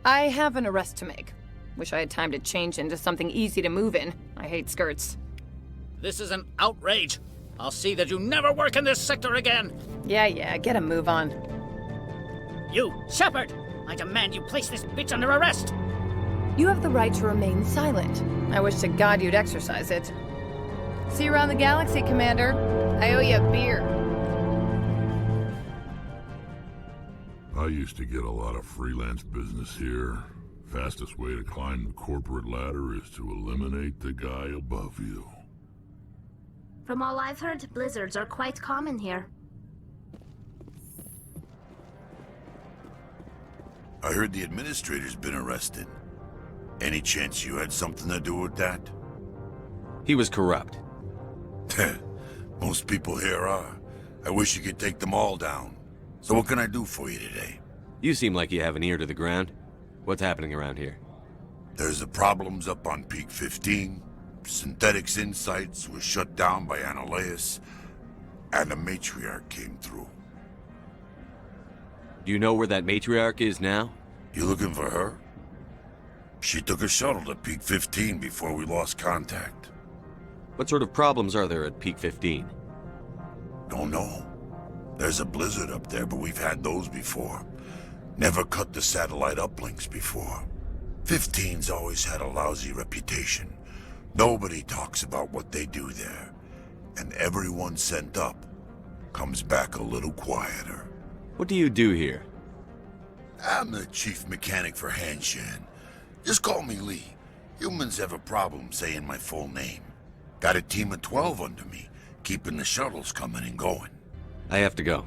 I have an arrest to make. Wish I had time to change into something easy to move in. I hate skirts. This is an outrage. I'll see that you never work in this sector again. Yeah, get a move on. You, Shepard! I demand you place this bitch under arrest! You have the right to remain silent. I wish to God you'd exercise it. See you around the galaxy, Commander. I owe you a beer. I used to get a lot of freelance business here. Fastest way to climb the corporate ladder is to eliminate the guy above you. From all I've heard, blizzards are quite common here. I heard the administrator's been arrested. Any chance you had something to do with that? He was corrupt. Most people here are. I wish you could take them all down. So what can I do for you today? You seem like you have an ear to the ground. What's happening around here? There's the problems up on Peak 15. Synthetics Insights was shut down by Analeas, and the matriarch came through. Do you know where that matriarch is now? You looking for her? She took a shuttle to Peak 15 before we lost contact. What sort of problems are there at Peak 15? Don't know. There's a blizzard up there, but we've had those before. Never cut the satellite uplinks before. 15's always had a lousy reputation. Nobody talks about what they do there. And everyone sent up comes back a little quieter. What do you do here? I'm the chief mechanic for Hanshan. Just call me Lee. Humans have a problem saying my full name. Got a team of 12 under me, keeping the shuttles coming and going. I have to go.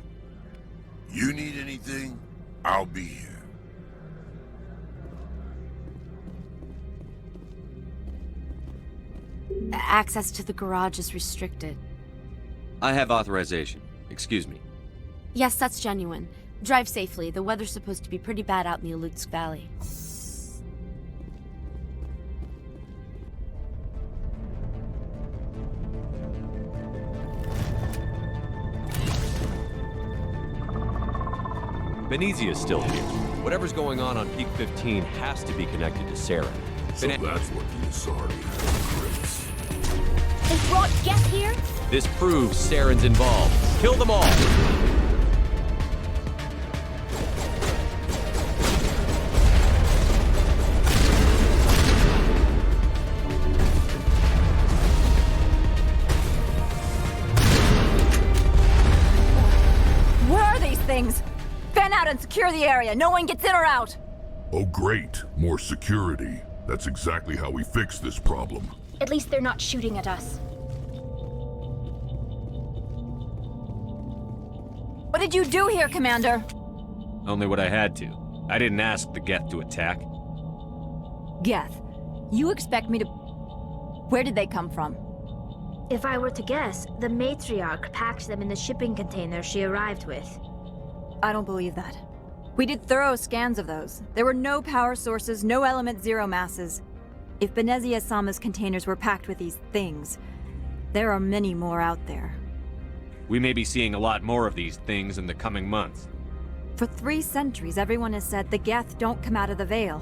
You need anything? I'll be here. Access to the garage is restricted. I have authorization. Excuse me. Yes, that's genuine. Drive safely. The weather's supposed to be pretty bad out in the Alutsk Valley. Benezia's still here. Whatever's going on Peak 15 has to be connected to Saren. So that's what the Asari have. They brought Geth here? This proves Saren's involved. Kill them all! Where are these things? Fan out and secure the area. No one gets in or out. Oh great, more security. That's exactly how we fix this problem. At least they're not shooting at us. What did you do here, Commander? Only what I had to. I didn't ask the Geth to attack. Geth, you expect me to... Where did they come from? If I were to guess, the matriarch packed them in the shipping container she arrived with. I don't believe that. We did thorough scans of those. There were no power sources, no element zero masses. If Benezia Sama's containers were packed with these things, there are many more out there. We may be seeing a lot more of these things in the coming months. For 3 centuries, everyone has said the Geth don't come out of the Veil.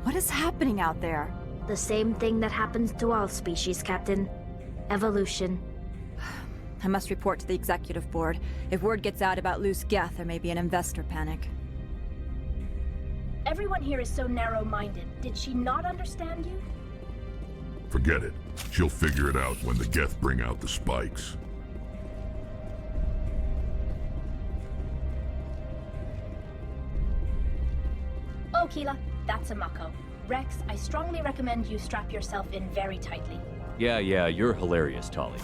What is happening out there? The same thing that happens to all species, Captain. Evolution. I must report to the executive board. If word gets out about loose Geth, there may be an investor panic. Everyone here is so narrow-minded. Did she not understand you? Forget it. She'll figure it out when the Geth bring out the spikes. Oh, Keela, that's a Mako. Rex, I strongly recommend you strap yourself in very tightly. Yeah, you're hilarious, Tali.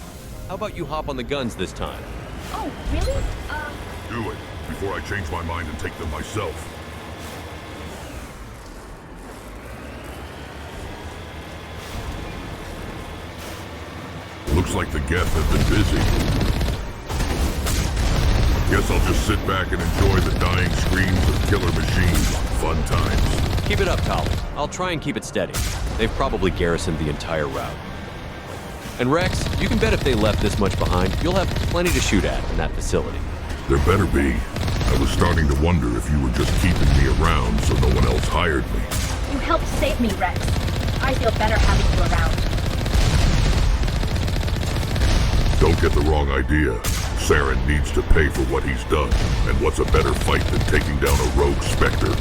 How about you hop on the guns this time? Oh, really? Do it, before I change my mind and take them myself. Looks like the Geth have been busy. Guess I'll just sit back and enjoy the dying screams of killer machines. Fun times. Keep it up, Tali. I'll try and keep it steady. They've probably garrisoned the entire route. And Rex, you can bet if they left this much behind, you'll have plenty to shoot at in that facility. There better be. I was starting to wonder if you were just keeping me around so no one else hired me. You helped save me, Rex. I feel better having you around. Don't get the wrong idea. Saren needs to pay for what he's done, and what's a better fight than taking down a rogue Spectre?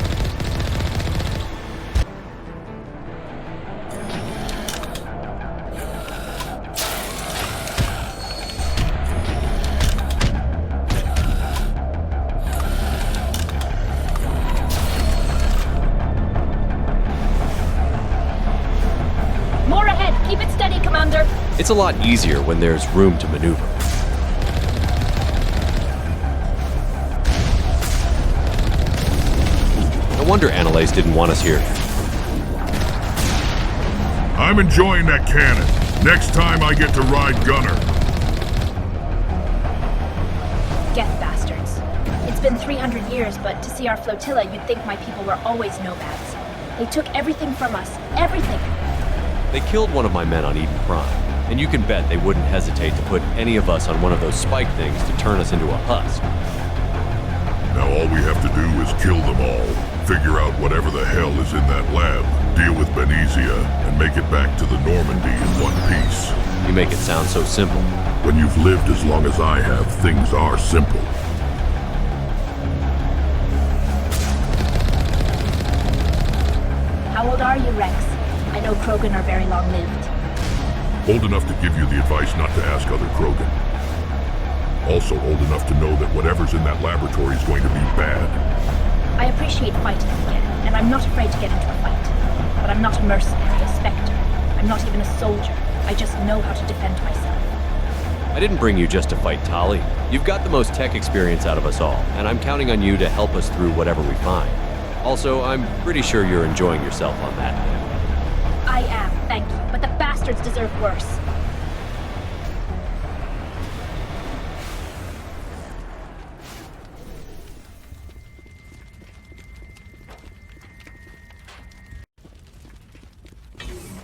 More ahead! Keep it steady, Commander! It's a lot easier when there's room to maneuver. No wonder Annalise didn't want us here. I'm enjoying that cannon. Next time I get to ride gunner. Geth bastards. It's been 300 years, but to see our flotilla, you'd think my people were always nomads. They took everything from us. Everything! They killed one of my men on Eden Prime, and you can bet they wouldn't hesitate to put any of us on one of those spike things to turn us into a husk. Now all we have to do is kill them all, figure out whatever the hell is in that lab, deal with Benezia, and make it back to the Normandy in one piece. You make it sound so simple. When you've lived as long as I have, things are simple. How old are you, Rex? I know Krogan are very long-lived. Old enough to give you the advice not to ask other Krogan. Also old enough to know that whatever's in that laboratory is going to be bad. I appreciate fighting again, and I'm not afraid to get into a fight. But I'm not a mercenary, a Spectre. I'm not even a soldier. I just know how to defend myself. I didn't bring you just to fight Tali. You've got the most tech experience out of us all, and I'm counting on you to help us through whatever we find. Also, I'm pretty sure you're enjoying yourself on that. I am, thank you, but the bastards deserve worse.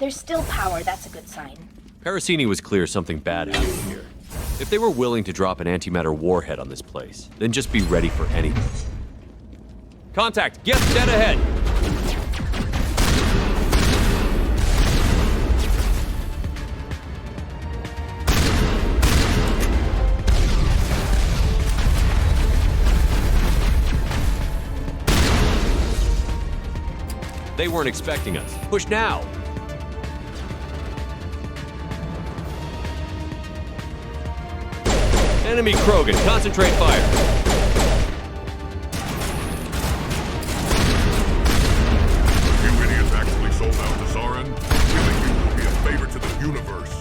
There's still power, that's a good sign. Parasini was clear something bad happened here. If they were willing to drop an antimatter warhead on this place, then just be ready for anything. Contact! Get dead ahead! They weren't expecting us. Push now! Enemy Krogan, concentrate fire! You idiots actually sold out to Sauron? Killing you will be a favor to the universe.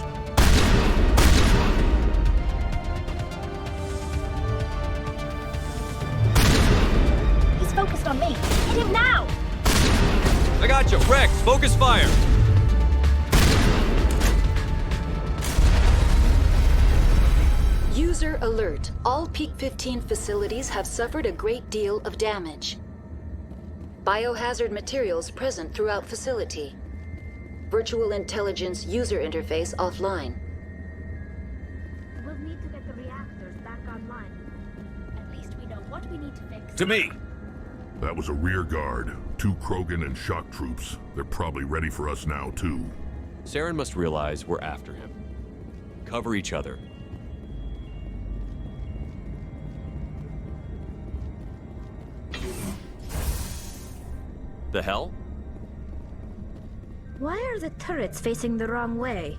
He's focused on me. Hit him now! I got you. Rex, focus fire! User alert. All Peak 15 facilities have suffered a great deal of damage. Biohazard materials present throughout facility. Virtual intelligence user interface offline. We'll need to get the reactors back online. At least we know what we need to fix. To me! That was a rear guard. 2 Krogan and shock troops. They're probably ready for us now, too. Saren must realize we're after him. Cover each other. The hell? Why are the turrets facing the wrong way?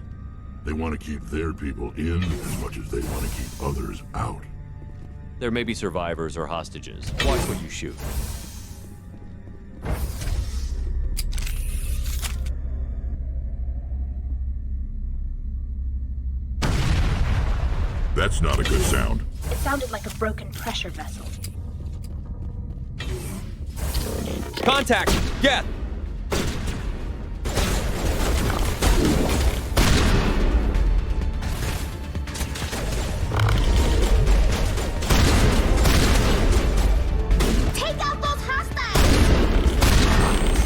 They want to keep their people in as much as they want to keep others out. There may be survivors or hostages. Watch what you shoot. That's not a good sound. It sounded like a broken pressure vessel. Contact! Get! Take out those hostiles!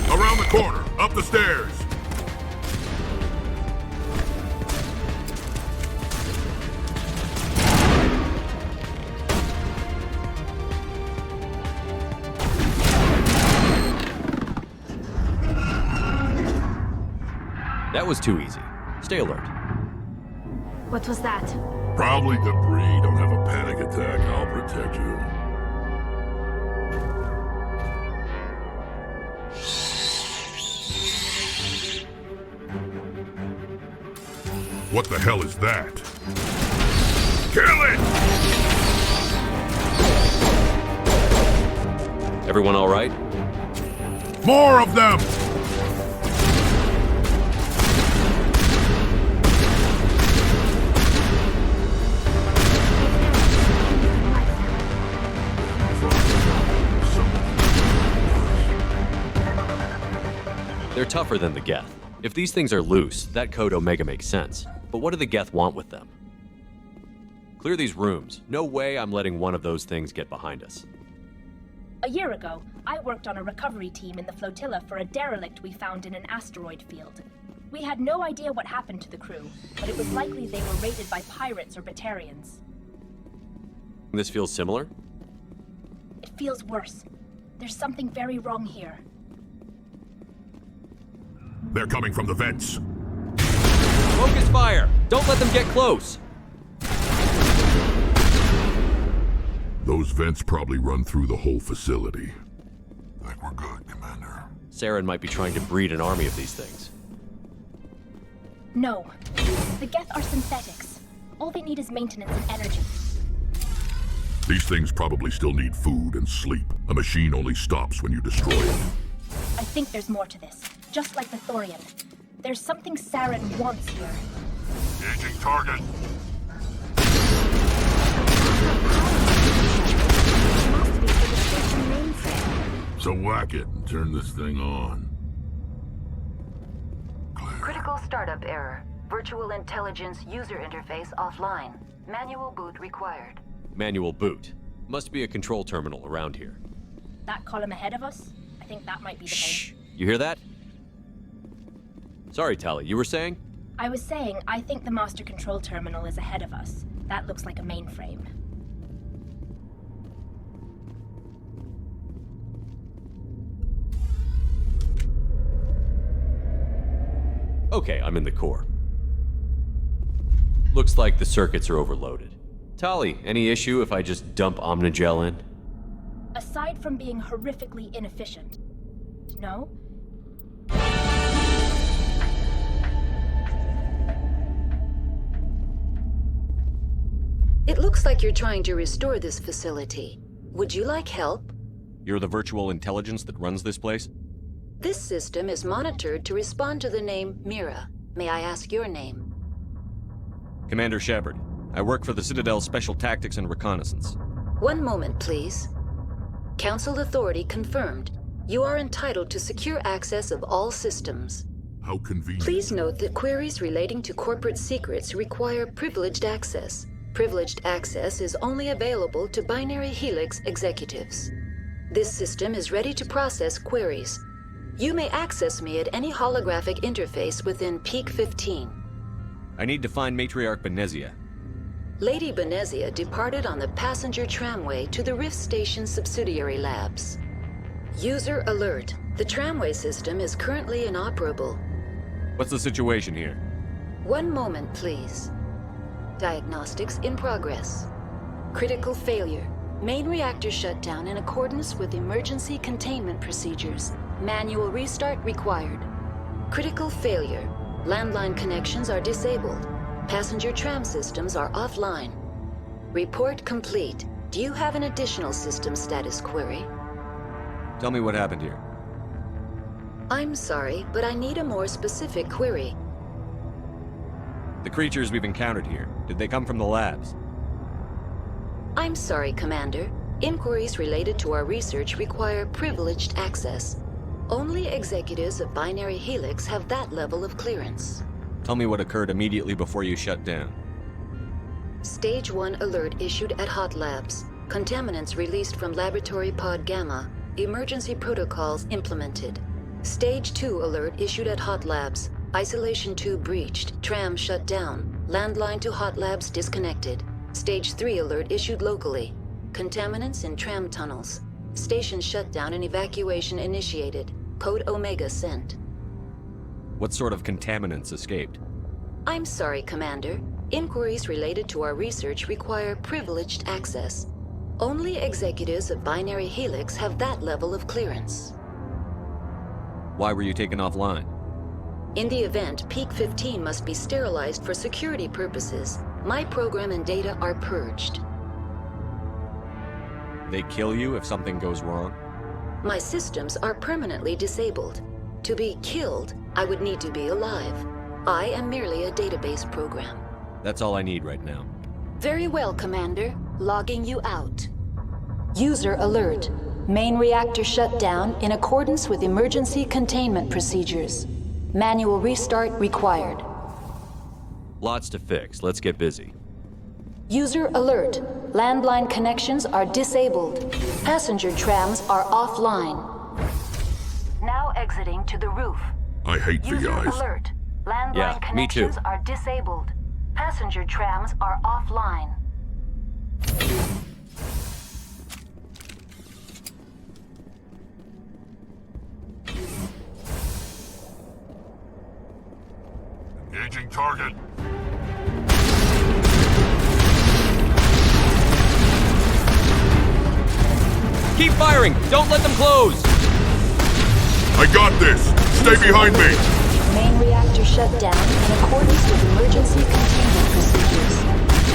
Around the corner, up the stairs. That was too easy. Stay alert. What was that? Probably debris. Don't have a panic attack. I'll protect you. What the hell is that? Kill it! Everyone all right? More of them! They're tougher than the Geth. If these things are loose, that code Omega makes sense. But what do the Geth want with them? Clear these rooms. No way I'm letting one of those things get behind us. A year ago, I worked on a recovery team in the flotilla for a derelict we found in an asteroid field. We had no idea what happened to the crew, but it was likely they were raided by pirates or Batarians. This feels similar? It feels worse. There's something very wrong here. They're coming from the vents. Focus fire! Don't let them get close! Those vents probably run through the whole facility. I think we're good, Commander. Saren might be trying to breed an army of these things. No. The Geth are synthetics. All they need is maintenance and energy. These things probably still need food and sleep. A machine only stops when you destroy it. I think there's more to this. Just like the Thorian. There's something Saren wants here. Engaging target. So whack it and turn this thing on. Critical startup error. Virtual intelligence user interface offline. Manual boot required. Manual boot. Must be a control terminal around here. That column ahead of us? I think that might be the Shh! You hear that? Sorry, Tali, you were saying? I was saying, I think the master control terminal is ahead of us. That looks like a mainframe. Okay, I'm in the core. Looks like the circuits are overloaded. Tali, any issue if I just dump Omnigel in? Aside from being horrifically inefficient. No? It looks like you're trying to restore this facility. Would you like help? You're the virtual intelligence that runs this place? This system is monitored to respond to the name Mira. May I ask your name? Commander Shepard. I work for the Citadel's Special Tactics and Reconnaissance. One moment, please. Council authority confirmed. You are entitled to secure access of all systems. How convenient. Please note that queries relating to corporate secrets require privileged access. Privileged access is only available to Binary Helix executives. This system is ready to process queries. You may access me at any holographic interface within Peak 15. I need to find Matriarch Benezia. Lady Benezia departed on the passenger tramway to the Rift Station subsidiary labs. User alert. The tramway system is currently inoperable. What's the situation here? One moment, please. Diagnostics in progress. Critical failure. Main reactor shut down in accordance with emergency containment procedures. Manual restart required. Critical failure. Landline connections are disabled. Passenger tram systems are offline. Report complete. Do you have an additional system status query? Tell me what happened here. I'm sorry, but I need a more specific query. The creatures we've encountered here, did they come from the labs? I'm sorry, Commander. Inquiries related to our research require privileged access. Only executives of Binary Helix have that level of clearance. Tell me what occurred immediately before you shut down. Stage 1 alert issued at Hot Labs. Contaminants released from Laboratory Pod Gamma. Emergency protocols implemented. Stage 2 alert issued at Hot Labs. Isolation tube breached. Tram shut down. Landline to Hot Labs disconnected. Stage 3 alert issued locally. Contaminants in tram tunnels. Station shutdown and evacuation initiated. Code Omega sent. What sort of contaminants escaped? I'm sorry, Commander. Inquiries related to our research require privileged access. Only executives of Binary Helix have that level of clearance. Why were you taken offline? In the event, Peak 15 must be sterilized for security purposes. My program and data are purged. They kill you if something goes wrong? My systems are permanently disabled. To be killed, I would need to be alive. I am merely a database program. That's all I need right now. Very well, Commander. Logging you out. User alert. Main reactor shut down in accordance with emergency containment procedures. Manual restart required. Lots to fix. Let's get busy. User alert. Landline connections are disabled. Passenger trams are offline. Now exiting to the roof. I hate the User guys. alert. Landline Yeah, me too. connections are disabled. Passenger trams are offline. Engaging target. Keep firing! Don't let them close! I got this! Stay behind me! Main reactor shut down in accordance with emergency containment procedures.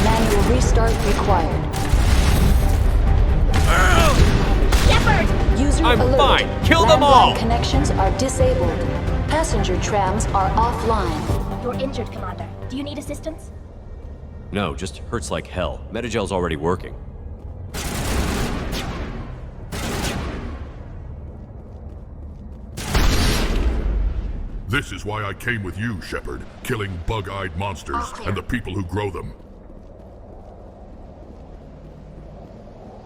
Manual restart required. Shepard! User I'm alert. fine. Kill them Landline all! Connections are disabled. Passenger trams are offline. You're injured, Commander. Do you need assistance? No, just hurts like hell. Metagel's already working. This is why I came with you, Shepard. Killing bug-eyed monsters and the people who grow them.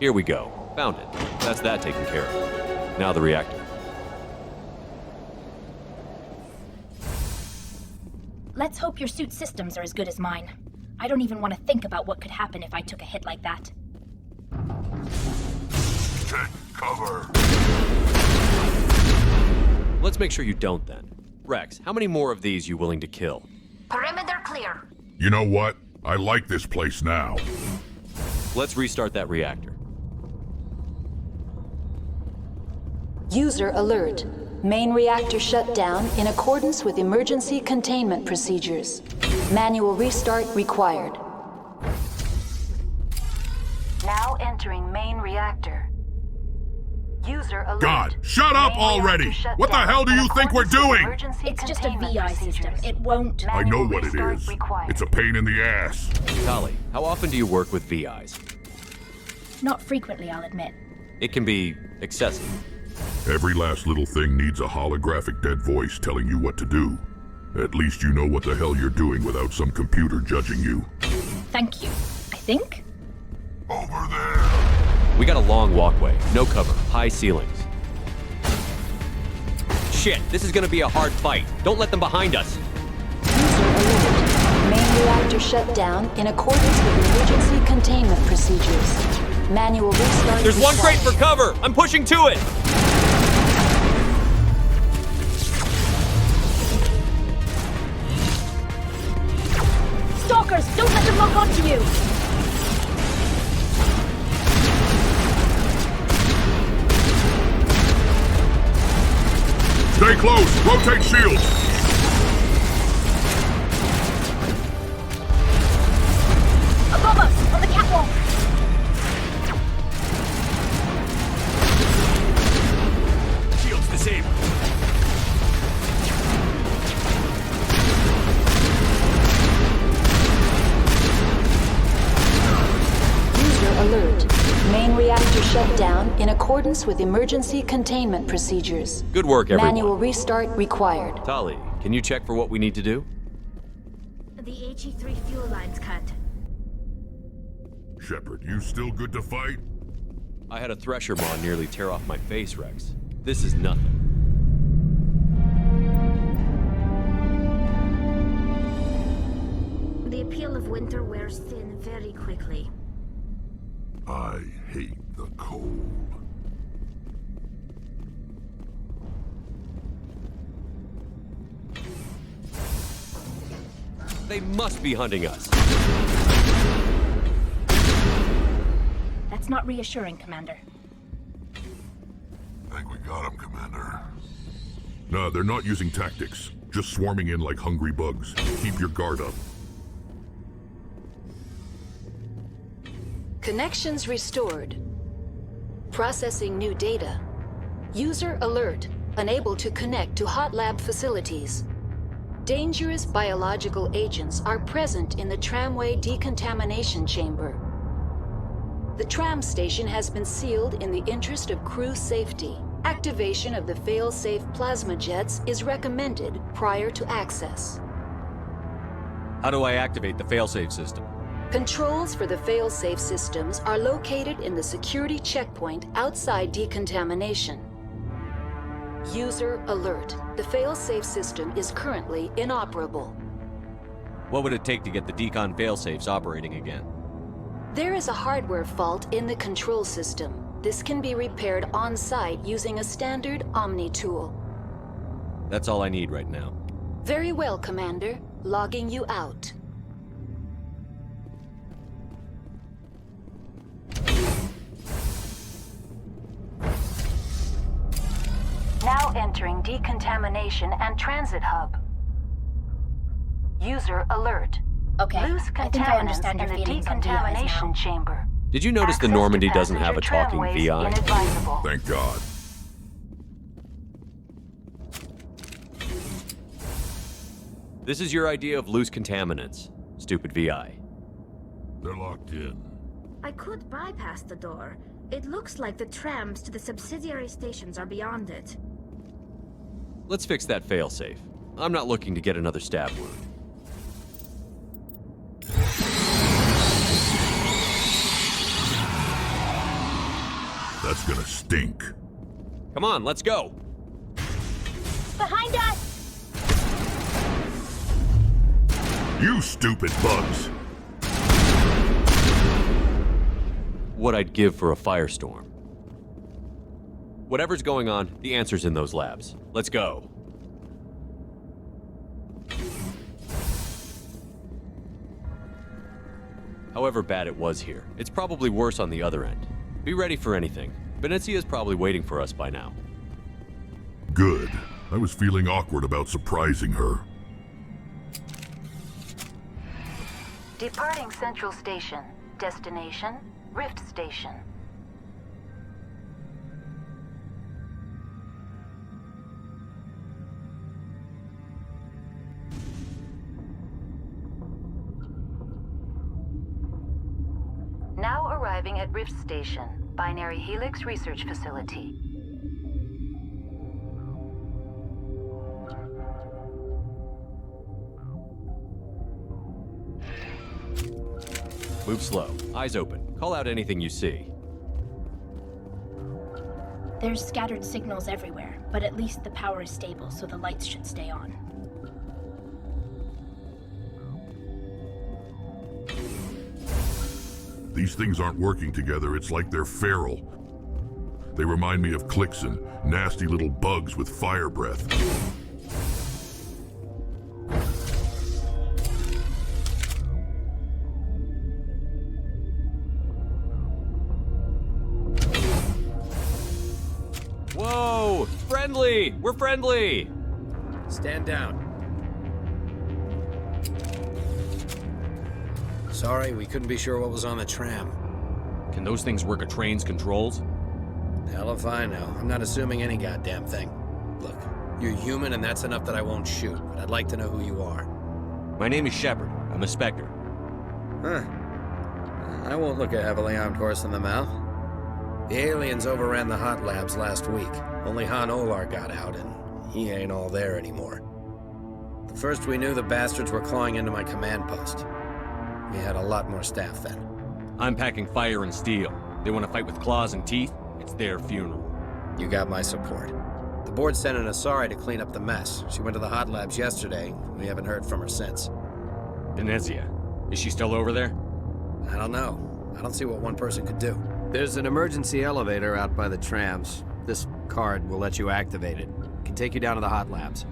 Here we go. Found it. That's that taken care of. Now the reactor. Let's hope your suit's systems are as good as mine. I don't even want to think about what could happen if I took a hit like that. Take cover. Let's make sure you don't then. Rex, how many more of these you willing to kill? Perimeter clear. You know what? I like this place now. Let's restart that reactor. User alert. Main reactor shut down in accordance with emergency containment procedures. Manual restart required. Now entering main reactor. User alert. God, shut up already! What the hell do you think we're doing? It's just a VI system. It won't... I know what it is. It's a pain in the ass. Tali, how often do you work with VIs? Not frequently, I'll admit. It can be excessive. Every last little thing needs a holographic dead voice telling you what to do. At least you know what the hell you're doing without some computer judging you. Thank you. I think? Over there. We got a long walkway, no cover, high ceilings. Shit, this is gonna be a hard fight. Don't let them behind us. User alert. Main reactor shut down in accordance with emergency containment procedures. Manual restart. There's one crate for cover! I'm pushing to it! Stalkers, don't let them lock onto you! Stay close! Rotate shields! Above us, on the catwalk! Shields disabled. Alert. Main reactor shut down in accordance with emergency containment procedures. Good work, everyone. Manual restart required. Tali, can you check for what we need to do? The HE3 fuel line's cut. Shepard, you still good to fight? I had a thresher maw nearly tear off my face, Rex. This is nothing. The appeal of winter wears thin very quickly. I hate the cold. They must be hunting us. That's not reassuring, Commander. I think we got him, Commander. No, they're not using tactics. Just swarming in like hungry bugs. Keep your guard up. Connections restored. Processing new data. User alert. Unable to connect to hot lab facilities. Dangerous biological agents are present in the tramway decontamination chamber. The tram station has been sealed in the interest of crew safety. Activation of the fail-safe plasma jets is recommended prior to access. How do I activate the failsafe system? Controls for the fail-safe systems are located in the security checkpoint outside decontamination. User alert. The fail-safe system is currently inoperable. What would it take to get the decon failsafes operating again? There is a hardware fault in the control system. This can be repaired on-site using a standard Omni tool. That's all I need right now. Very well, Commander. Logging you out. Now entering decontamination and transit hub. User alert. Okay, Loose I think I understand contaminants your in the feelings on VIs decontamination now. chamber. Did you notice the Access Normandy to doesn't have a passenger talking tramways VI? inadvisable. Thank God. This is your idea of loose contaminants, stupid VI. They're locked in. I could bypass the door. It looks like the trams to the subsidiary stations are beyond it. Let's fix that failsafe. I'm not looking to get another stab wound. That's gonna stink. Come on, let's go. Behind us! You stupid bugs! What I'd give for a firestorm. Whatever's going on, the answer's in those labs. Let's go. However bad it was here, it's probably worse on the other end. Be ready for anything. Benezia's probably waiting for us by now. Good. I was feeling awkward about surprising her. Departing Central Station. Destination, Rift Station. Now arriving at Rift Station, Binary Helix Research Facility. Move slow. Eyes open. Call out anything you see. There's scattered signals everywhere, but at least the power is stable, so the lights should stay on. These things aren't working together, it's like they're feral. They remind me of Clixon, nasty little bugs with fire breath. Whoa! Friendly! We're friendly! Stand down. Sorry, we couldn't be sure what was on the tram. Can those things work a train's controls? Hell if I know. I'm not assuming any goddamn thing. Look, you're human and that's enough that I won't shoot, but I'd like to know who you are. My name is Shepard. I'm a Spectre. Huh. I won't look a heavily armed horse in the mouth. The aliens overran the hot labs last week. Only Han Olar got out, and he ain't all there anymore. The first we knew, the bastards were clawing into my command post. We had a lot more staff then. I'm packing fire and steel. They want to fight with claws and teeth? It's their funeral. You got my support. The board sent an Asari to clean up the mess. She went to the hot labs yesterday. We haven't heard from her since. Benezia. Is she still over there? I don't know. I don't see what one person could do. There's an emergency elevator out by the trams. This card will let you activate it. It can take you down to the hot labs.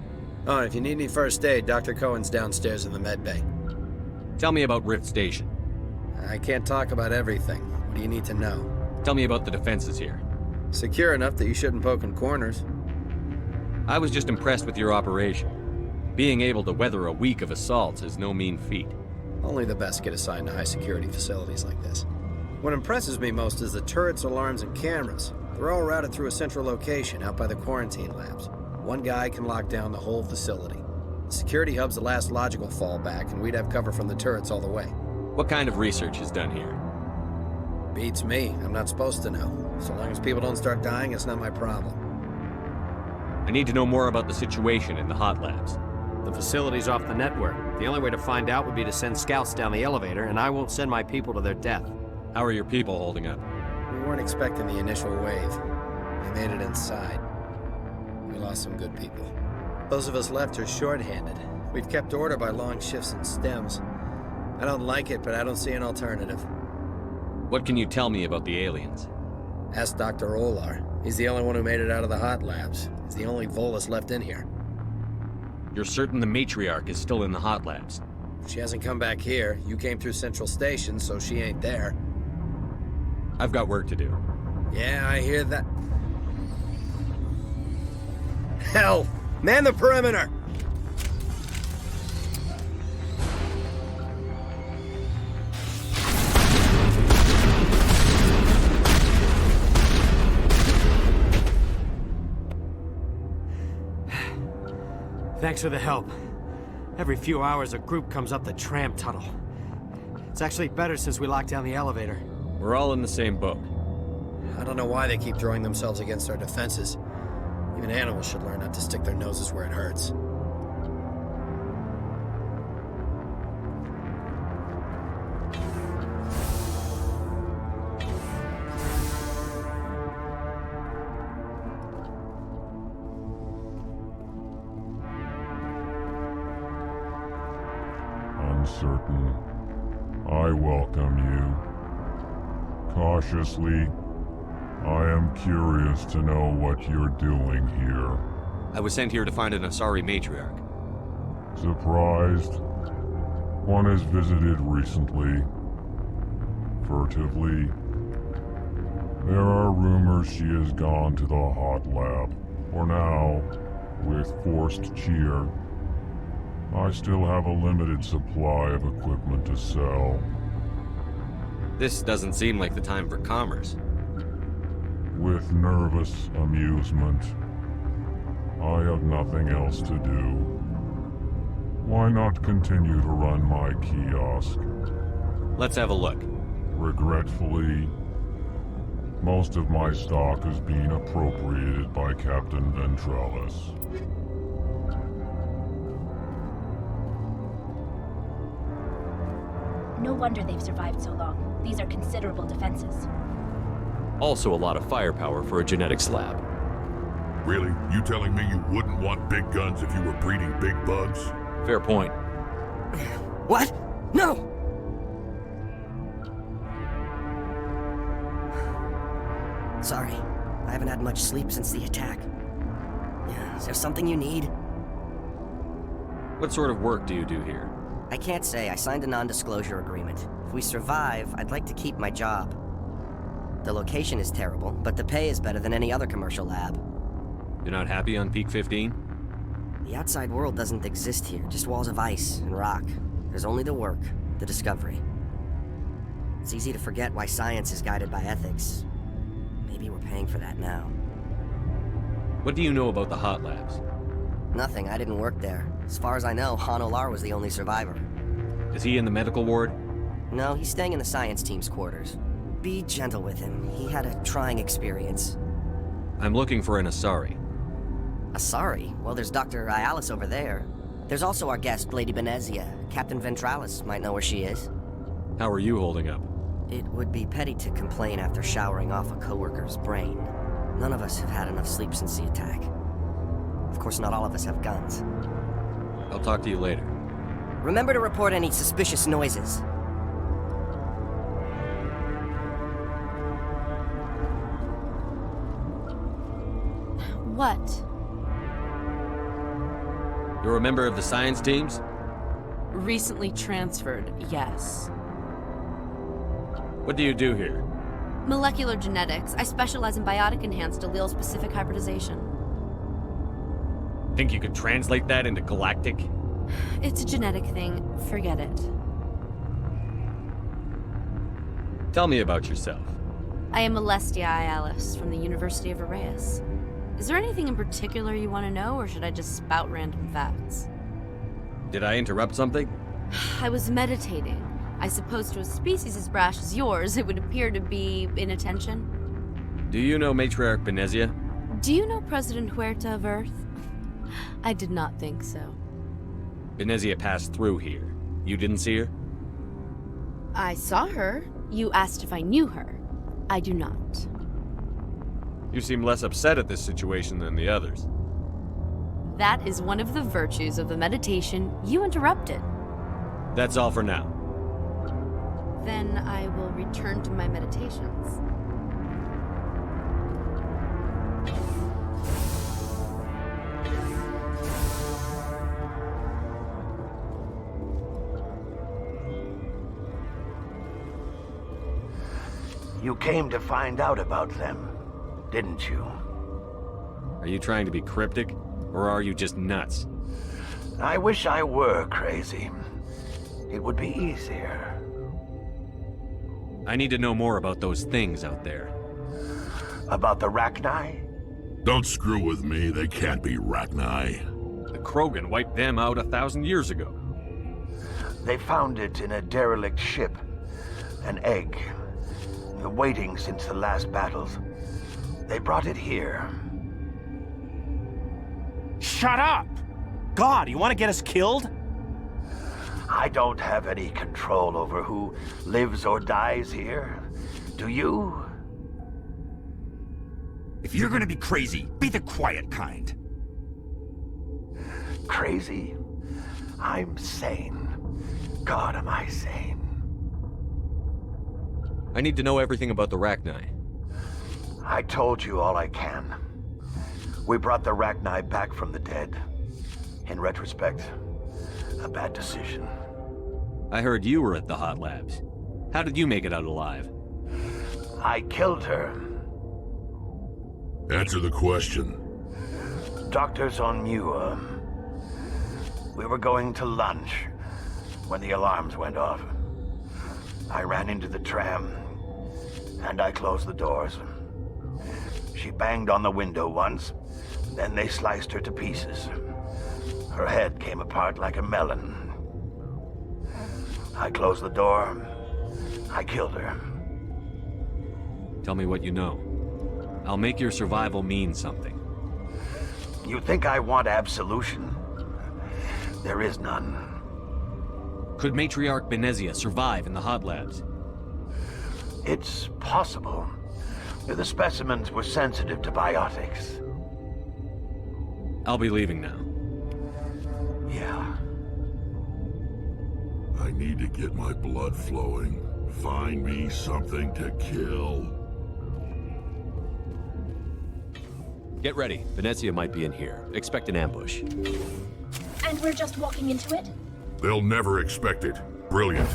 Oh, and if you need any first aid, Dr. Cohen's downstairs in the med bay. Tell me about Rift Station. I can't talk about everything. What do you need to know? Tell me about the defenses here. Secure enough that you shouldn't poke in corners. I was just impressed with your operation. Being able to weather a week of assaults is no mean feat. Only the best get assigned to high-security facilities like this. What impresses me most is the turrets, alarms, and cameras. They're all routed through a central location out by the quarantine labs. One guy can lock down the whole facility. The security hub's the last logical fallback, and we'd have cover from the turrets all the way. What kind of research is done here? Beats me. I'm not supposed to know. So long as people don't start dying, it's not my problem. I need to know more about the situation in the hot labs. The facility's off the network. The only way to find out would be to send scouts down the elevator, and I won't send my people to their death. How are your people holding up? We weren't expecting the initial wave. We made it inside. We lost some good people. Those of us left are short-handed. We've kept order by long shifts and stems. I don't like it, but I don't see an alternative. What can you tell me about the aliens? Ask Dr. Olar. He's the only one who made it out of the hot labs. He's the only Volus left in here. You're certain the matriarch is still in the hot labs? She hasn't come back here. You came through Central Station, so she ain't there. I've got work to do. Yeah, I hear that. Hell! Man the perimeter! Thanks for the help. Every few hours, a group comes up the tram tunnel. It's actually better since we locked down the elevator. We're all in the same boat. I don't know why they keep throwing themselves against our defenses. Even animals should learn not to stick their noses where it hurts. On certain. I welcome you. Cautiously, I am curious to know what you're doing here. I was sent here to find an Asari matriarch. Surprised? One has visited recently. Furtively. There are rumors she has gone to the hot lab. For now, with forced cheer, I still have a limited supply of equipment to sell. This doesn't seem like the time for commerce. With nervous amusement. I have nothing else to do. Why not continue to run my kiosk? Let's have a look. Regretfully, most of my stock is being appropriated by Captain Ventralis. No wonder they've survived so long. These are considerable defenses. Also a lot of firepower for a genetics lab. Really? You telling me you wouldn't want big guns if you were breeding big bugs? Fair point. What? No! Sorry, I haven't had much sleep since the attack. Is there something you need? What sort of work do you do here? I can't say. I signed a non-disclosure agreement. If we survive, I'd like to keep my job. The location is terrible, but the pay is better than any other commercial lab. You're not happy on Peak 15? The outside world doesn't exist here, just walls of ice and rock. There's only the work, the discovery. It's easy to forget why science is guided by ethics. Maybe we're paying for that now. What do you know about the hot labs? Nothing, I didn't work there. As far as I know, Han Olar was the only survivor. Is he in the medical ward? No, he's staying in the science team's quarters. Be gentle with him. He had a trying experience. I'm looking for an Asari. Asari? Well, there's Dr. Ialis over there. There's also our guest, Lady Benezia. Captain Ventralis might know where she is. How are you holding up? It would be petty to complain after showering off a coworker's brain. None of us have had enough sleep since the attack. Of course, not all of us have guns. I'll talk to you later. Remember to report any suspicious noises. What? You're a member of the science teams? Recently transferred, yes. What do you do here? Molecular genetics. I specialize in biotic-enhanced allele-specific hybridization. Think you could translate that into galactic? It's a genetic thing. Forget it. Tell me about yourself. I am Alestia Ialis from the University of Arraeus. Is there anything in particular you want to know, or should I just spout random facts? Did I interrupt something? I was meditating. I suppose to a species as brash as yours, it would appear to be inattention. Do you know Matriarch Benezia? Do you know President Huerta of Earth? I did not think so. Benezia passed through here. You didn't see her? I saw her. You asked if I knew her. I do not. You seem less upset at this situation than the others. That is one of the virtues of the meditation you interrupted. That's all for now. Then I will return to my meditations. You came to find out about them, didn't you? Are you trying to be cryptic, or are you just nuts? I wish I were crazy. It would be easier. I need to know more about those things out there. About the Rachni? Don't screw with me, they can't be Rachni. The Krogan wiped them out 1,000 years ago. They found it in a derelict ship. An egg. Waiting since the last battles. They brought it here. Shut up! God, you want to get us killed? I don't have any control over who lives or dies here. Do you? If you're gonna be crazy, be the quiet kind. Crazy? I'm sane. God, am I sane? I need to know everything about the Rachni. I told you all I can. We brought the Rachni back from the dead. In retrospect, a bad decision. I heard you were at the hot labs. How did you make it out alive? I killed her. Answer the question. Doctors on Muir. We were going to lunch when the alarms went off. I ran into the tram, and I closed the doors. She banged on the window once, then they sliced her to pieces. Her head came apart like a melon. I closed the door. I killed her. Tell me what you know. I'll make your survival mean something. You think I want absolution? There is none. Could Matriarch Benezia survive in the hot labs? It's possible. The specimens were sensitive to biotics. I'll be leaving now. Yeah. I need to get my blood flowing. Find me something to kill. Get ready. Benezia might be in here. Expect an ambush. And we're just walking into it? They'll never expect it. Brilliant.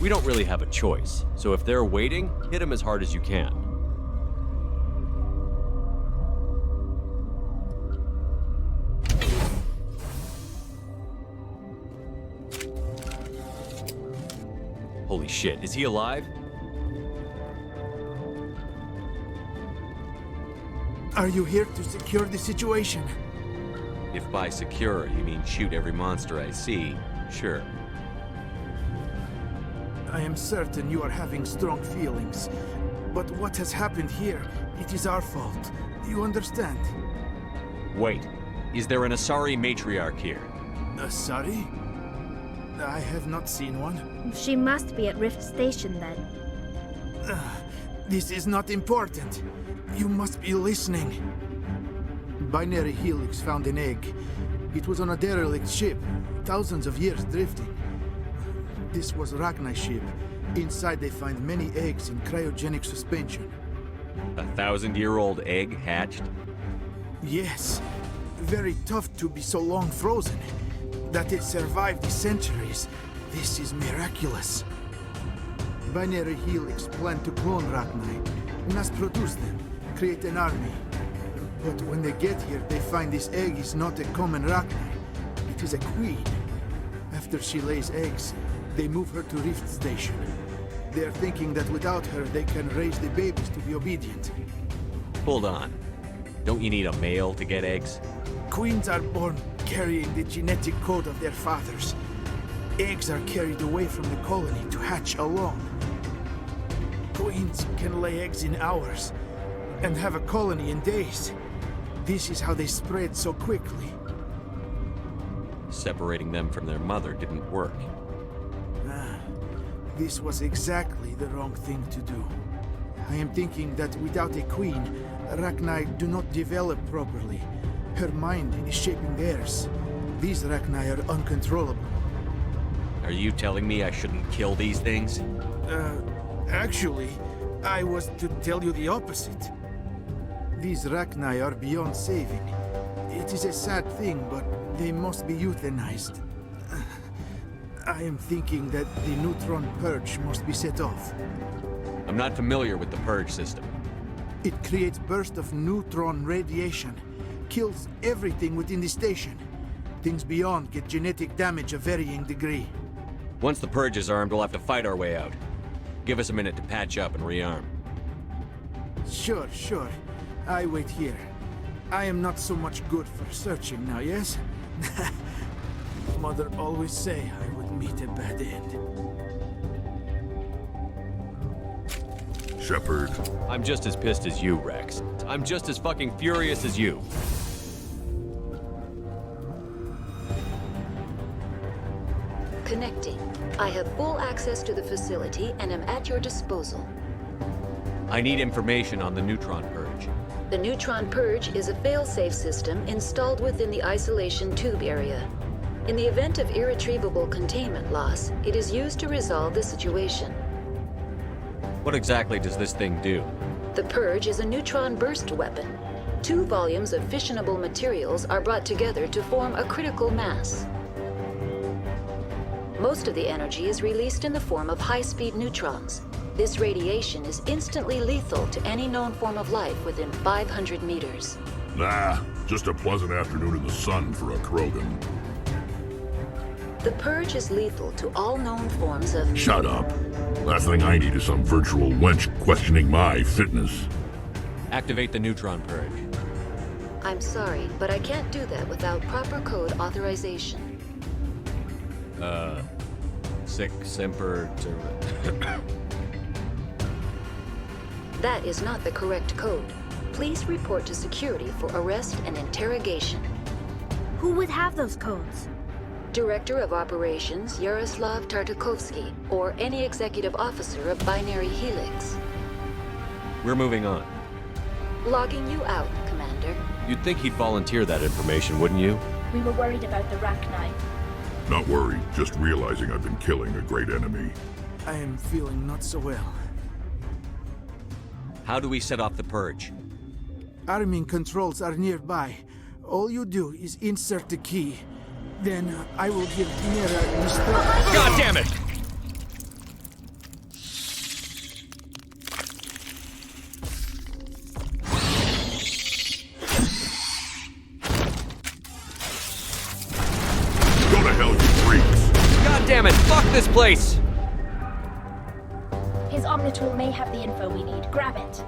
We don't really have a choice, so if they're waiting, hit them as hard as you can. Holy shit, is he alive? Are you here to secure the situation? If by secure you mean shoot every monster I see, sure. I am certain you are having strong feelings. But what has happened here, it is our fault. You understand? Wait, is there an Asari matriarch here? Asari? I have not seen one. She must be at Rift Station then. This is not important. You must be listening. Binary Helix found an egg. It was on a derelict ship, thousands of years drifting. This was Rachni ship. Inside they find many eggs in cryogenic suspension. A 1,000-year-old egg hatched? Yes. Very tough to be so long frozen. That it survived the centuries. This is miraculous. Binary Helix planned to clone Rachni, mass produce them, create an army. But when they get here, they find this egg is not a common Rachni. It is a queen. After she lays eggs, they move her to Rift Station. They are thinking that without her, they can raise the babies to be obedient. Hold on. Don't you need a male to get eggs? Queens are born carrying the genetic code of their fathers. Eggs are carried away from the colony to hatch alone. Queens can lay eggs in hours and have a colony in days. This is how they spread so quickly. Separating them from their mother didn't work. This was exactly the wrong thing to do. I am thinking that without a queen, Rachni do not develop properly. Her mind is shaping theirs. These Rachni are uncontrollable. Are you telling me I shouldn't kill these things? Actually, I was to tell you the opposite. These Rachni are beyond saving. It is a sad thing, but they must be euthanized. I am thinking that the neutron purge must be set off. I'm not familiar with the purge system. It creates bursts of neutron radiation, kills everything within the station. Things beyond get genetic damage of varying degree. Once the purge is armed, we'll have to fight our way out. Give us a minute to patch up and rearm. Sure. I wait here. I am not so much good for searching now, yes? Mother always say I would meet a bad end. Shepard. I'm just as pissed as you, Rex. I'm just as fucking furious as you. Connecting. I have full access to the facility and am at your disposal. I need information on the neutron purge. The neutron purge is a fail-safe system installed within the isolation tube area. In the event of irretrievable containment loss, it is used to resolve the situation. What exactly does this thing do? The Purge is a neutron burst weapon. 2 volumes of fissionable materials are brought together to form a critical mass. Most of the energy is released in the form of high-speed neutrons. This radiation is instantly lethal to any known form of life within 500 meters. Nah, just a pleasant afternoon in the sun for a Krogan. The Purge is lethal to all known forms of... Shut up. Last thing I need is some virtual wench questioning my fitness. Activate the neutron purge. I'm sorry, but I can't do that without proper code authorization. Sic semper That is not the correct code. Please report to security for arrest and interrogation. Who would have those codes? Director of Operations Yaroslav Tartakovsky, or any executive officer of Binary Helix. We're moving on. Logging you out, Commander. You'd think he'd volunteer that information, wouldn't you? We were worried about the Rachni. Not worried, just realizing I've been killing a great enemy. I am feeling not so well. How do we set off the purge? Arming controls are nearby. All you do is insert the key. Then I will give Mira instructions. God damn it! Go to hell, you freaks! God damn it! Fuck this place! His Omnitool may have the info we need. Grab it.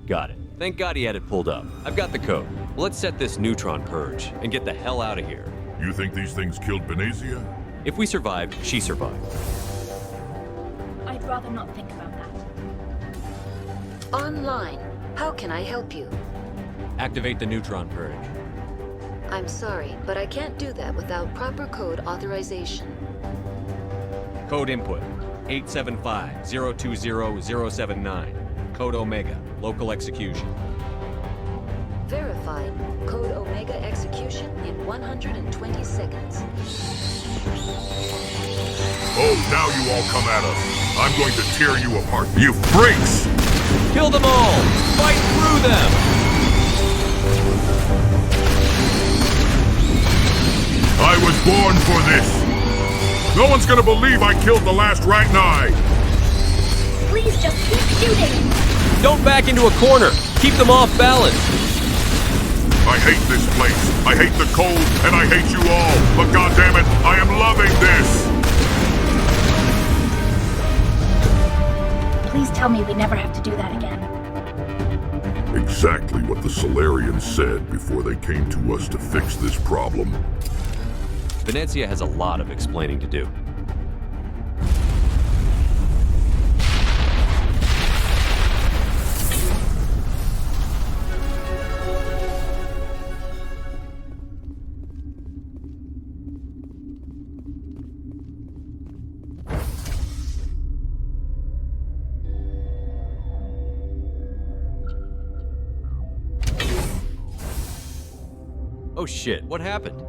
Got it. Thank God he had it pulled up. I've got the code. Let's set this neutron purge and get the hell out of here. You think these things killed Benezia? If we survived, she survived. I'd rather not think about that. Online. How can I help you? Activate the neutron purge. I'm sorry, but I can't do that without proper code authorization. Code input 875-020-079. Code Omega. Local execution. Verified. Code Omega execution in 120 seconds. Oh, now you all come at us. I'm going to tear you apart. You freaks! Kill them all! Fight through them! I was born for this! No one's gonna believe I killed the last Rachni! Please just keep shooting! Don't back into a corner! Keep them off balance! I hate this place, I hate the cold, and I hate you all! But goddammit, I am loving this! Please tell me we never have to do that again. Exactly what the Solarians said before they came to us to fix this problem. Benezia has a lot of explaining to do. Oh shit, what happened?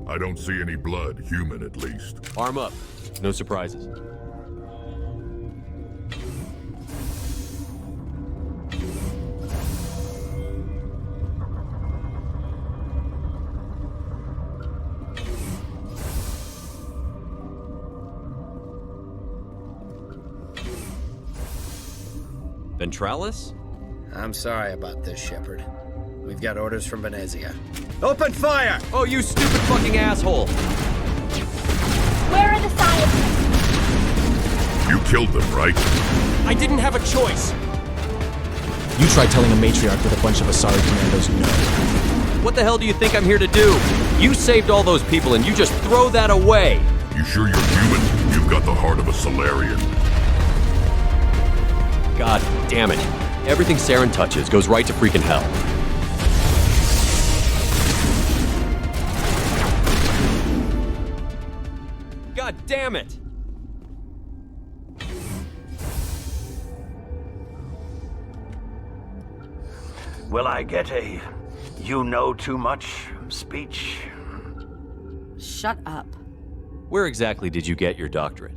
I don't see any blood, human at least. Arm up. No surprises. Ventralis? I'm sorry about this, Shepard. We've got orders from Benezia. Open fire! Oh, you stupid fucking asshole! Where are the scientists? You killed them, right? I didn't have a choice. You tried telling a matriarch with a bunch of Asari commandos no. What the hell do you think I'm here to do? You saved all those people and you just throw that away! You sure you're human? You've got the heart of a Solarian. God damn it. Everything Saren touches goes right to freaking hell. God damn it! Will I get a You know too much speech. Shut up. Where exactly did you get your doctorate?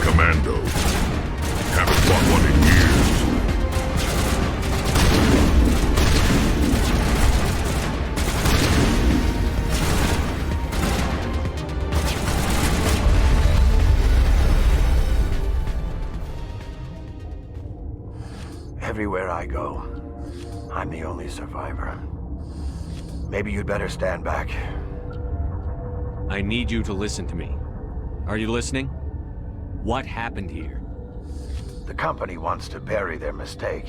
Commando. Haven't fought one in years. Everywhere I go, I'm the only survivor. Maybe you'd better stand back. I need you to listen to me. Are you listening? What happened here? The company wants to bury their mistake.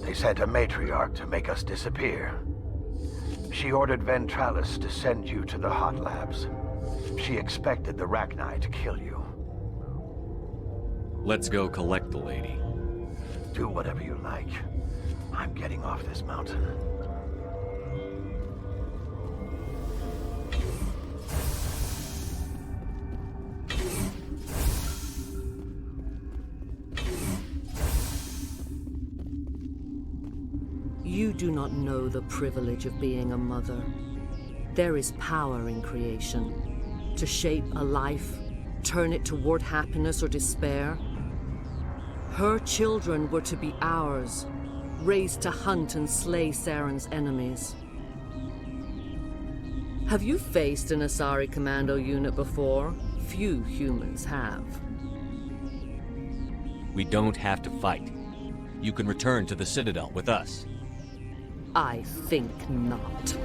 They sent a matriarch to make us disappear. She ordered Ventralis to send you to the hot labs. She expected the Rachni to kill you. Let's go collect the lady. Do whatever you like. I'm getting off this mountain. You do not know the privilege of being a mother. There is power in creation. To shape a life, turn it toward happiness or despair. Her children were to be ours, raised to hunt and slay Saren's enemies. Have you faced an Asari commando unit before? Few humans have. We don't have to fight. You can return to the Citadel with us. I think not.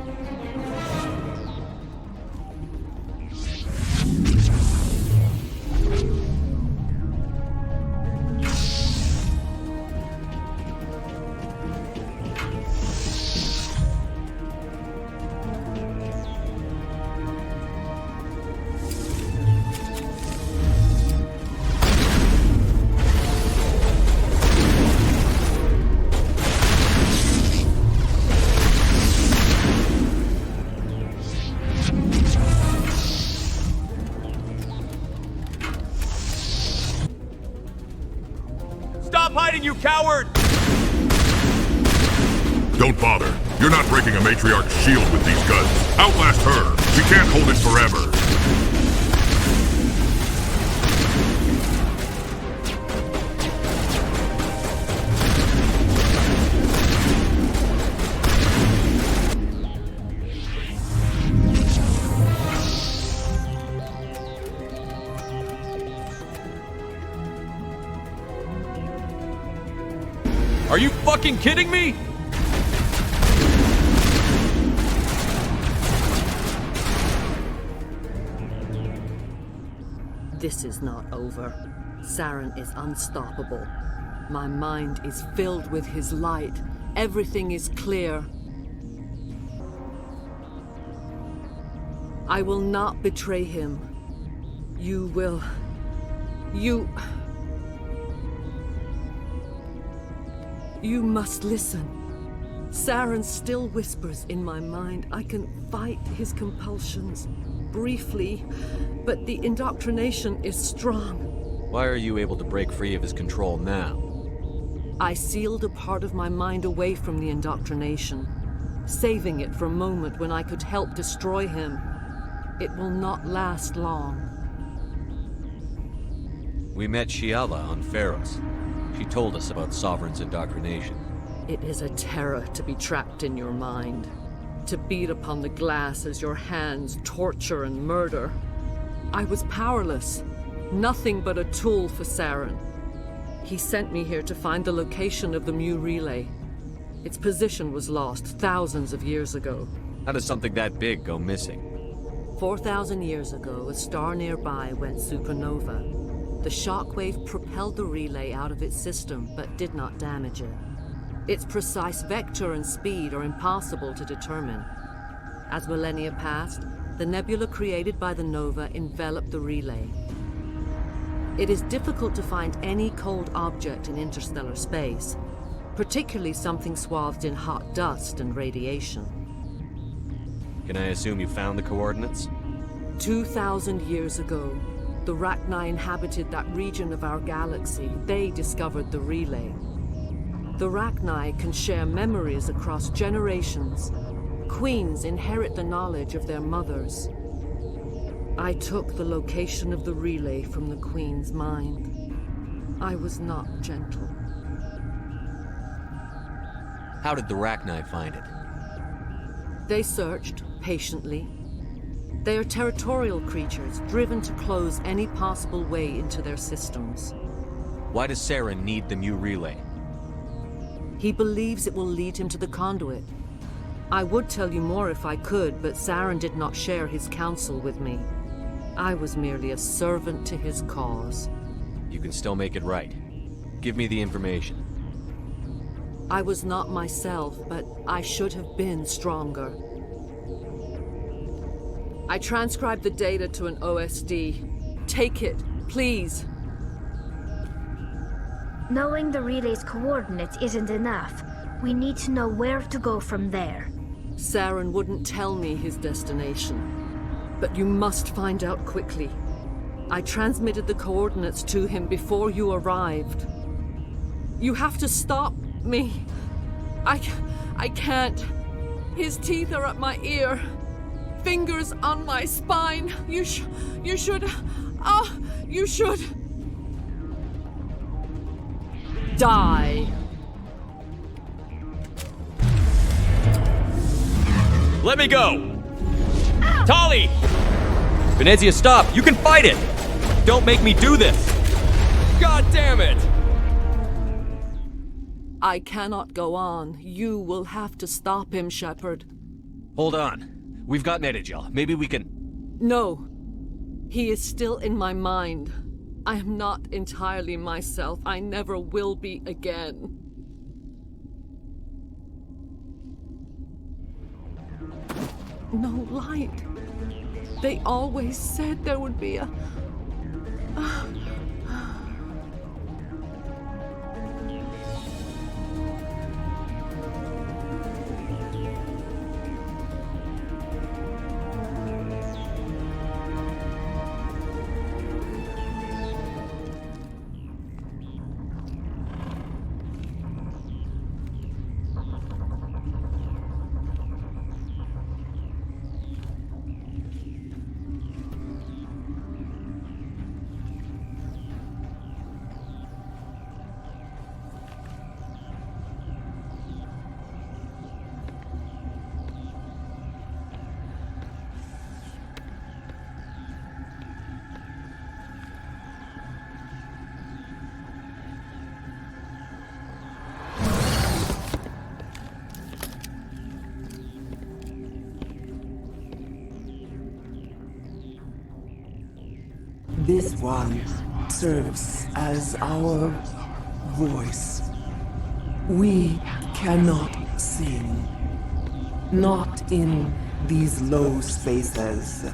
You coward! Don't bother. You're not breaking a matriarch's shield with these guns. Outlast her. She can't hold it forever. Are you fucking kidding me? This is not over. Saren is unstoppable. My mind is filled with his light. Everything is clear. I will not betray him. You will... You must listen. Saren still whispers in my mind. I can fight his compulsions, briefly, but the indoctrination is strong. Why are you able to break free of his control now? I sealed a part of my mind away from the indoctrination, saving it for a moment when I could help destroy him. It will not last long. We met Shiala on Feros. She told us about Sovereign's indoctrination. It is a terror to be trapped in your mind. To beat upon the glass as your hands torture and murder. I was powerless. Nothing but a tool for Saren. He sent me here to find the location of the Mu relay. Its position was lost thousands of years ago. How does something that big go missing? 4,000 years ago, a star nearby went supernova. The shockwave propelled the relay out of its system, but did not damage it. Its precise vector and speed are impossible to determine. As millennia passed, the nebula created by the nova enveloped the relay. It is difficult to find any cold object in interstellar space, particularly something swathed in hot dust and radiation. Can I assume you found the coordinates? 2,000 years ago, the Rachni inhabited that region of our galaxy. They discovered the relay. The Rachni can share memories across generations. Queens inherit the knowledge of their mothers. I took the location of the relay from the Queen's mind. I was not gentle. How did the Rachni find it? They searched, patiently. They are territorial creatures, driven to close any possible way into their systems. Why does Saren need the Mu relay? He believes it will lead him to the conduit. I would tell you more if I could, but Saren did not share his counsel with me. I was merely a servant to his cause. You can still make it right. Give me the information. I was not myself, but I should have been stronger. I transcribed the data to an OSD. Take it, please. Knowing the relay's coordinates isn't enough. We need to know where to go from there. Saren wouldn't tell me his destination. But you must find out quickly. I transmitted the coordinates to him before you arrived. You have to stop me. I can't. His teeth are at my ear. Fingers on my spine. You should. You should. Die. Let me go! Tali! Benezia, stop! You can fight it! Don't make me do this! God damn it! I cannot go on. You will have to stop him, Shepard. Hold on. We've got Metagel. Maybe we can... No. He is still in my mind. I am not entirely myself. I never will be again. No light. They always said there would be a... This one serves as our voice. We cannot sing. Not in these low spaces.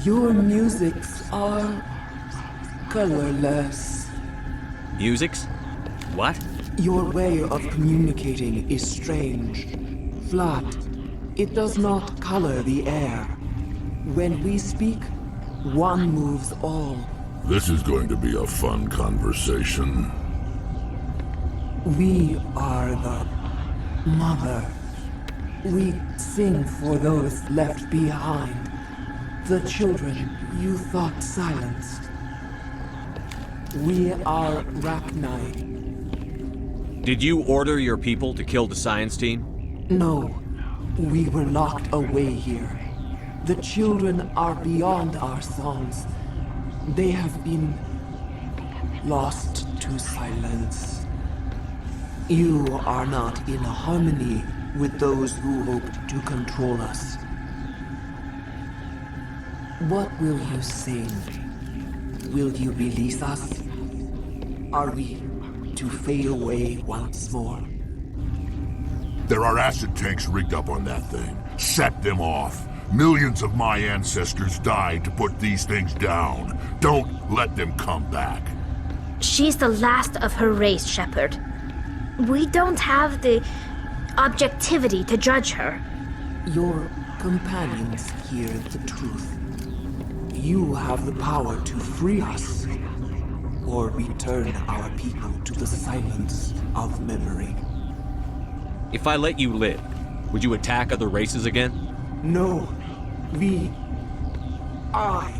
Your musics are colorless. Musics? What? Your way of communicating is strange. Flat. It does not color the air. When we speak, one moves all. This is going to be a fun conversation. We are the mother. We sing for those left behind. The children you thought silenced. We are Rachni. Did you order your people to kill the science team? No. We were locked away here. The children are beyond our songs. They have been lost to silence. You are not in harmony with those who hoped to control us. What will you sing? Will you release us? Are we to fade away once more? There are acid tanks rigged up on that thing. Set them off. Millions of my ancestors died to put these things down. Don't let them come back. She's the last of her race, Shepard. We don't have the objectivity to judge her. Your companions hear the truth. You have the power to free us, or return our people to the silence of memory. If I let you live, would you attack other races again? No, I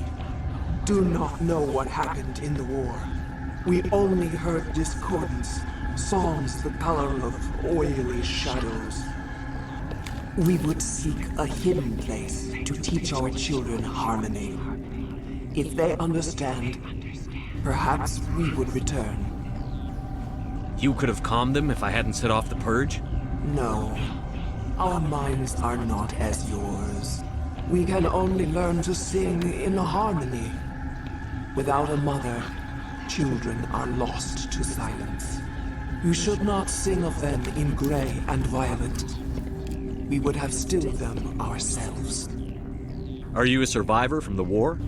do not know what happened in the war. We only heard discordance, songs the color of oily shadows. We would seek a hidden place to teach our children harmony. If they understand, perhaps we would return. You could have calmed them if I hadn't set off the purge? No. Our minds are not as yours. We can only learn to sing in harmony. Without a mother, children are lost to silence. You should not sing of them in gray and violet. We would have stilled them ourselves. Are you a survivor from the war?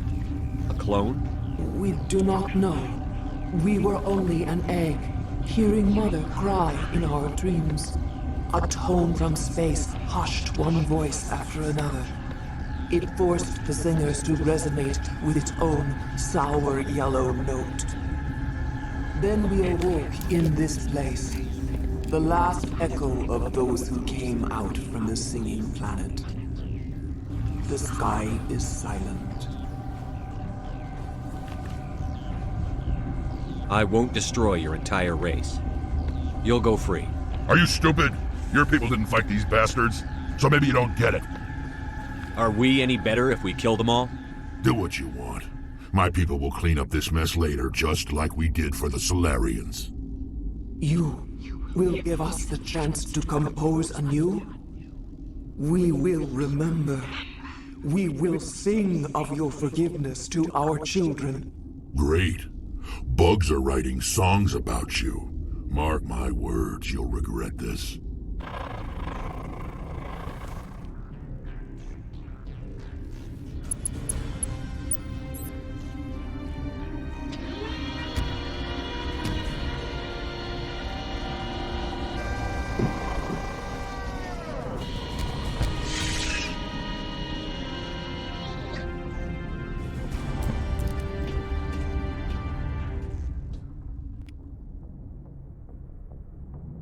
A clone? We do not know. We were only an egg, hearing Mother cry in our dreams. A tone from space hushed one voice after another. It forced the singers to resonate with its own sour yellow note. Then we awoke in this place, the last echo of those who came out from the singing planet. The sky is silent. I won't destroy your entire race. You'll go free. Are you stupid? Your people didn't fight these bastards, so maybe you don't get it. Are we any better if we kill them all? Do what you want. My people will clean up this mess later, just like we did for the Solarians. You will give us the chance to compose anew? We will remember. We will sing of your forgiveness to our children. Great. Bugs are writing songs about you. Mark my words, you'll regret this.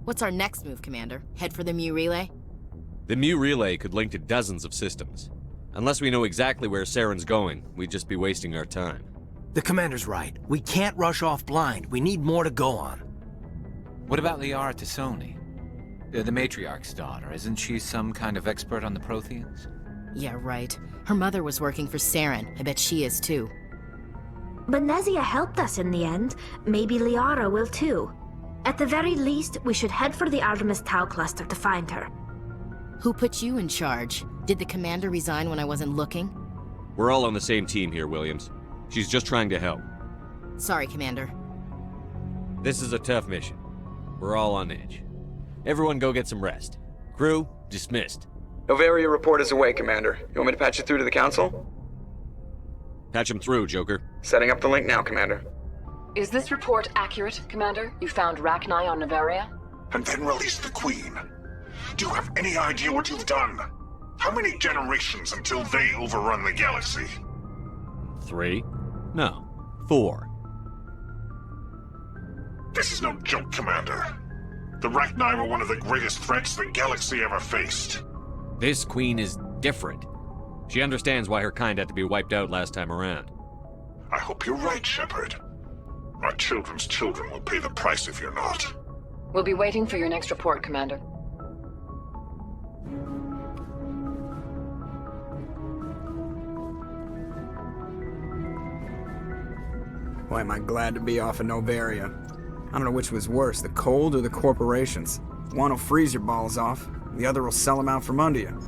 What's our next move, Commander? Head for the Mu Relay? The Mu Relay could link to dozens of systems. Unless we know exactly where Saren's going, we'd just be wasting our time. The Commander's right. We can't rush off blind. We need more to go on. What about Liara Tassoni? The Matriarch's daughter. Isn't she some kind of expert on the Protheans? Yeah, right. Her mother was working for Saren. I bet she is too. Benezia helped us in the end. Maybe Liara will too. At the very least, we should head for the Artemis Tau cluster to find her. Who put you in charge? Did the Commander resign when I wasn't looking? We're all on the same team here, Williams. She's just trying to help. Sorry, Commander. This is a tough mission. We're all on edge. Everyone go get some rest. Crew, dismissed. Noveria report is away, Commander. You want me to patch it through to the Council? Patch him through, Joker. Setting up the link now, Commander. Is this report accurate, Commander? You found Rachni on Noveria? And then released the Queen. Do you have any idea what you've done? How many generations until they overrun the galaxy? 3? No, 4. This is no joke, Commander. The Rachni were one of the greatest threats the galaxy ever faced. This Queen is different. She understands why her kind had to be wiped out last time around. I hope you're right, Shepard. My children's children will pay the price if you're not. We'll be waiting for your next report, Commander. Boy, am I glad to be off of Noveria. I don't know which was worse, the cold or the corporations. One will freeze your balls off, the other will sell them out from under you.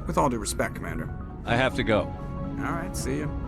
With all due respect, Commander. I have to go. All right, see you.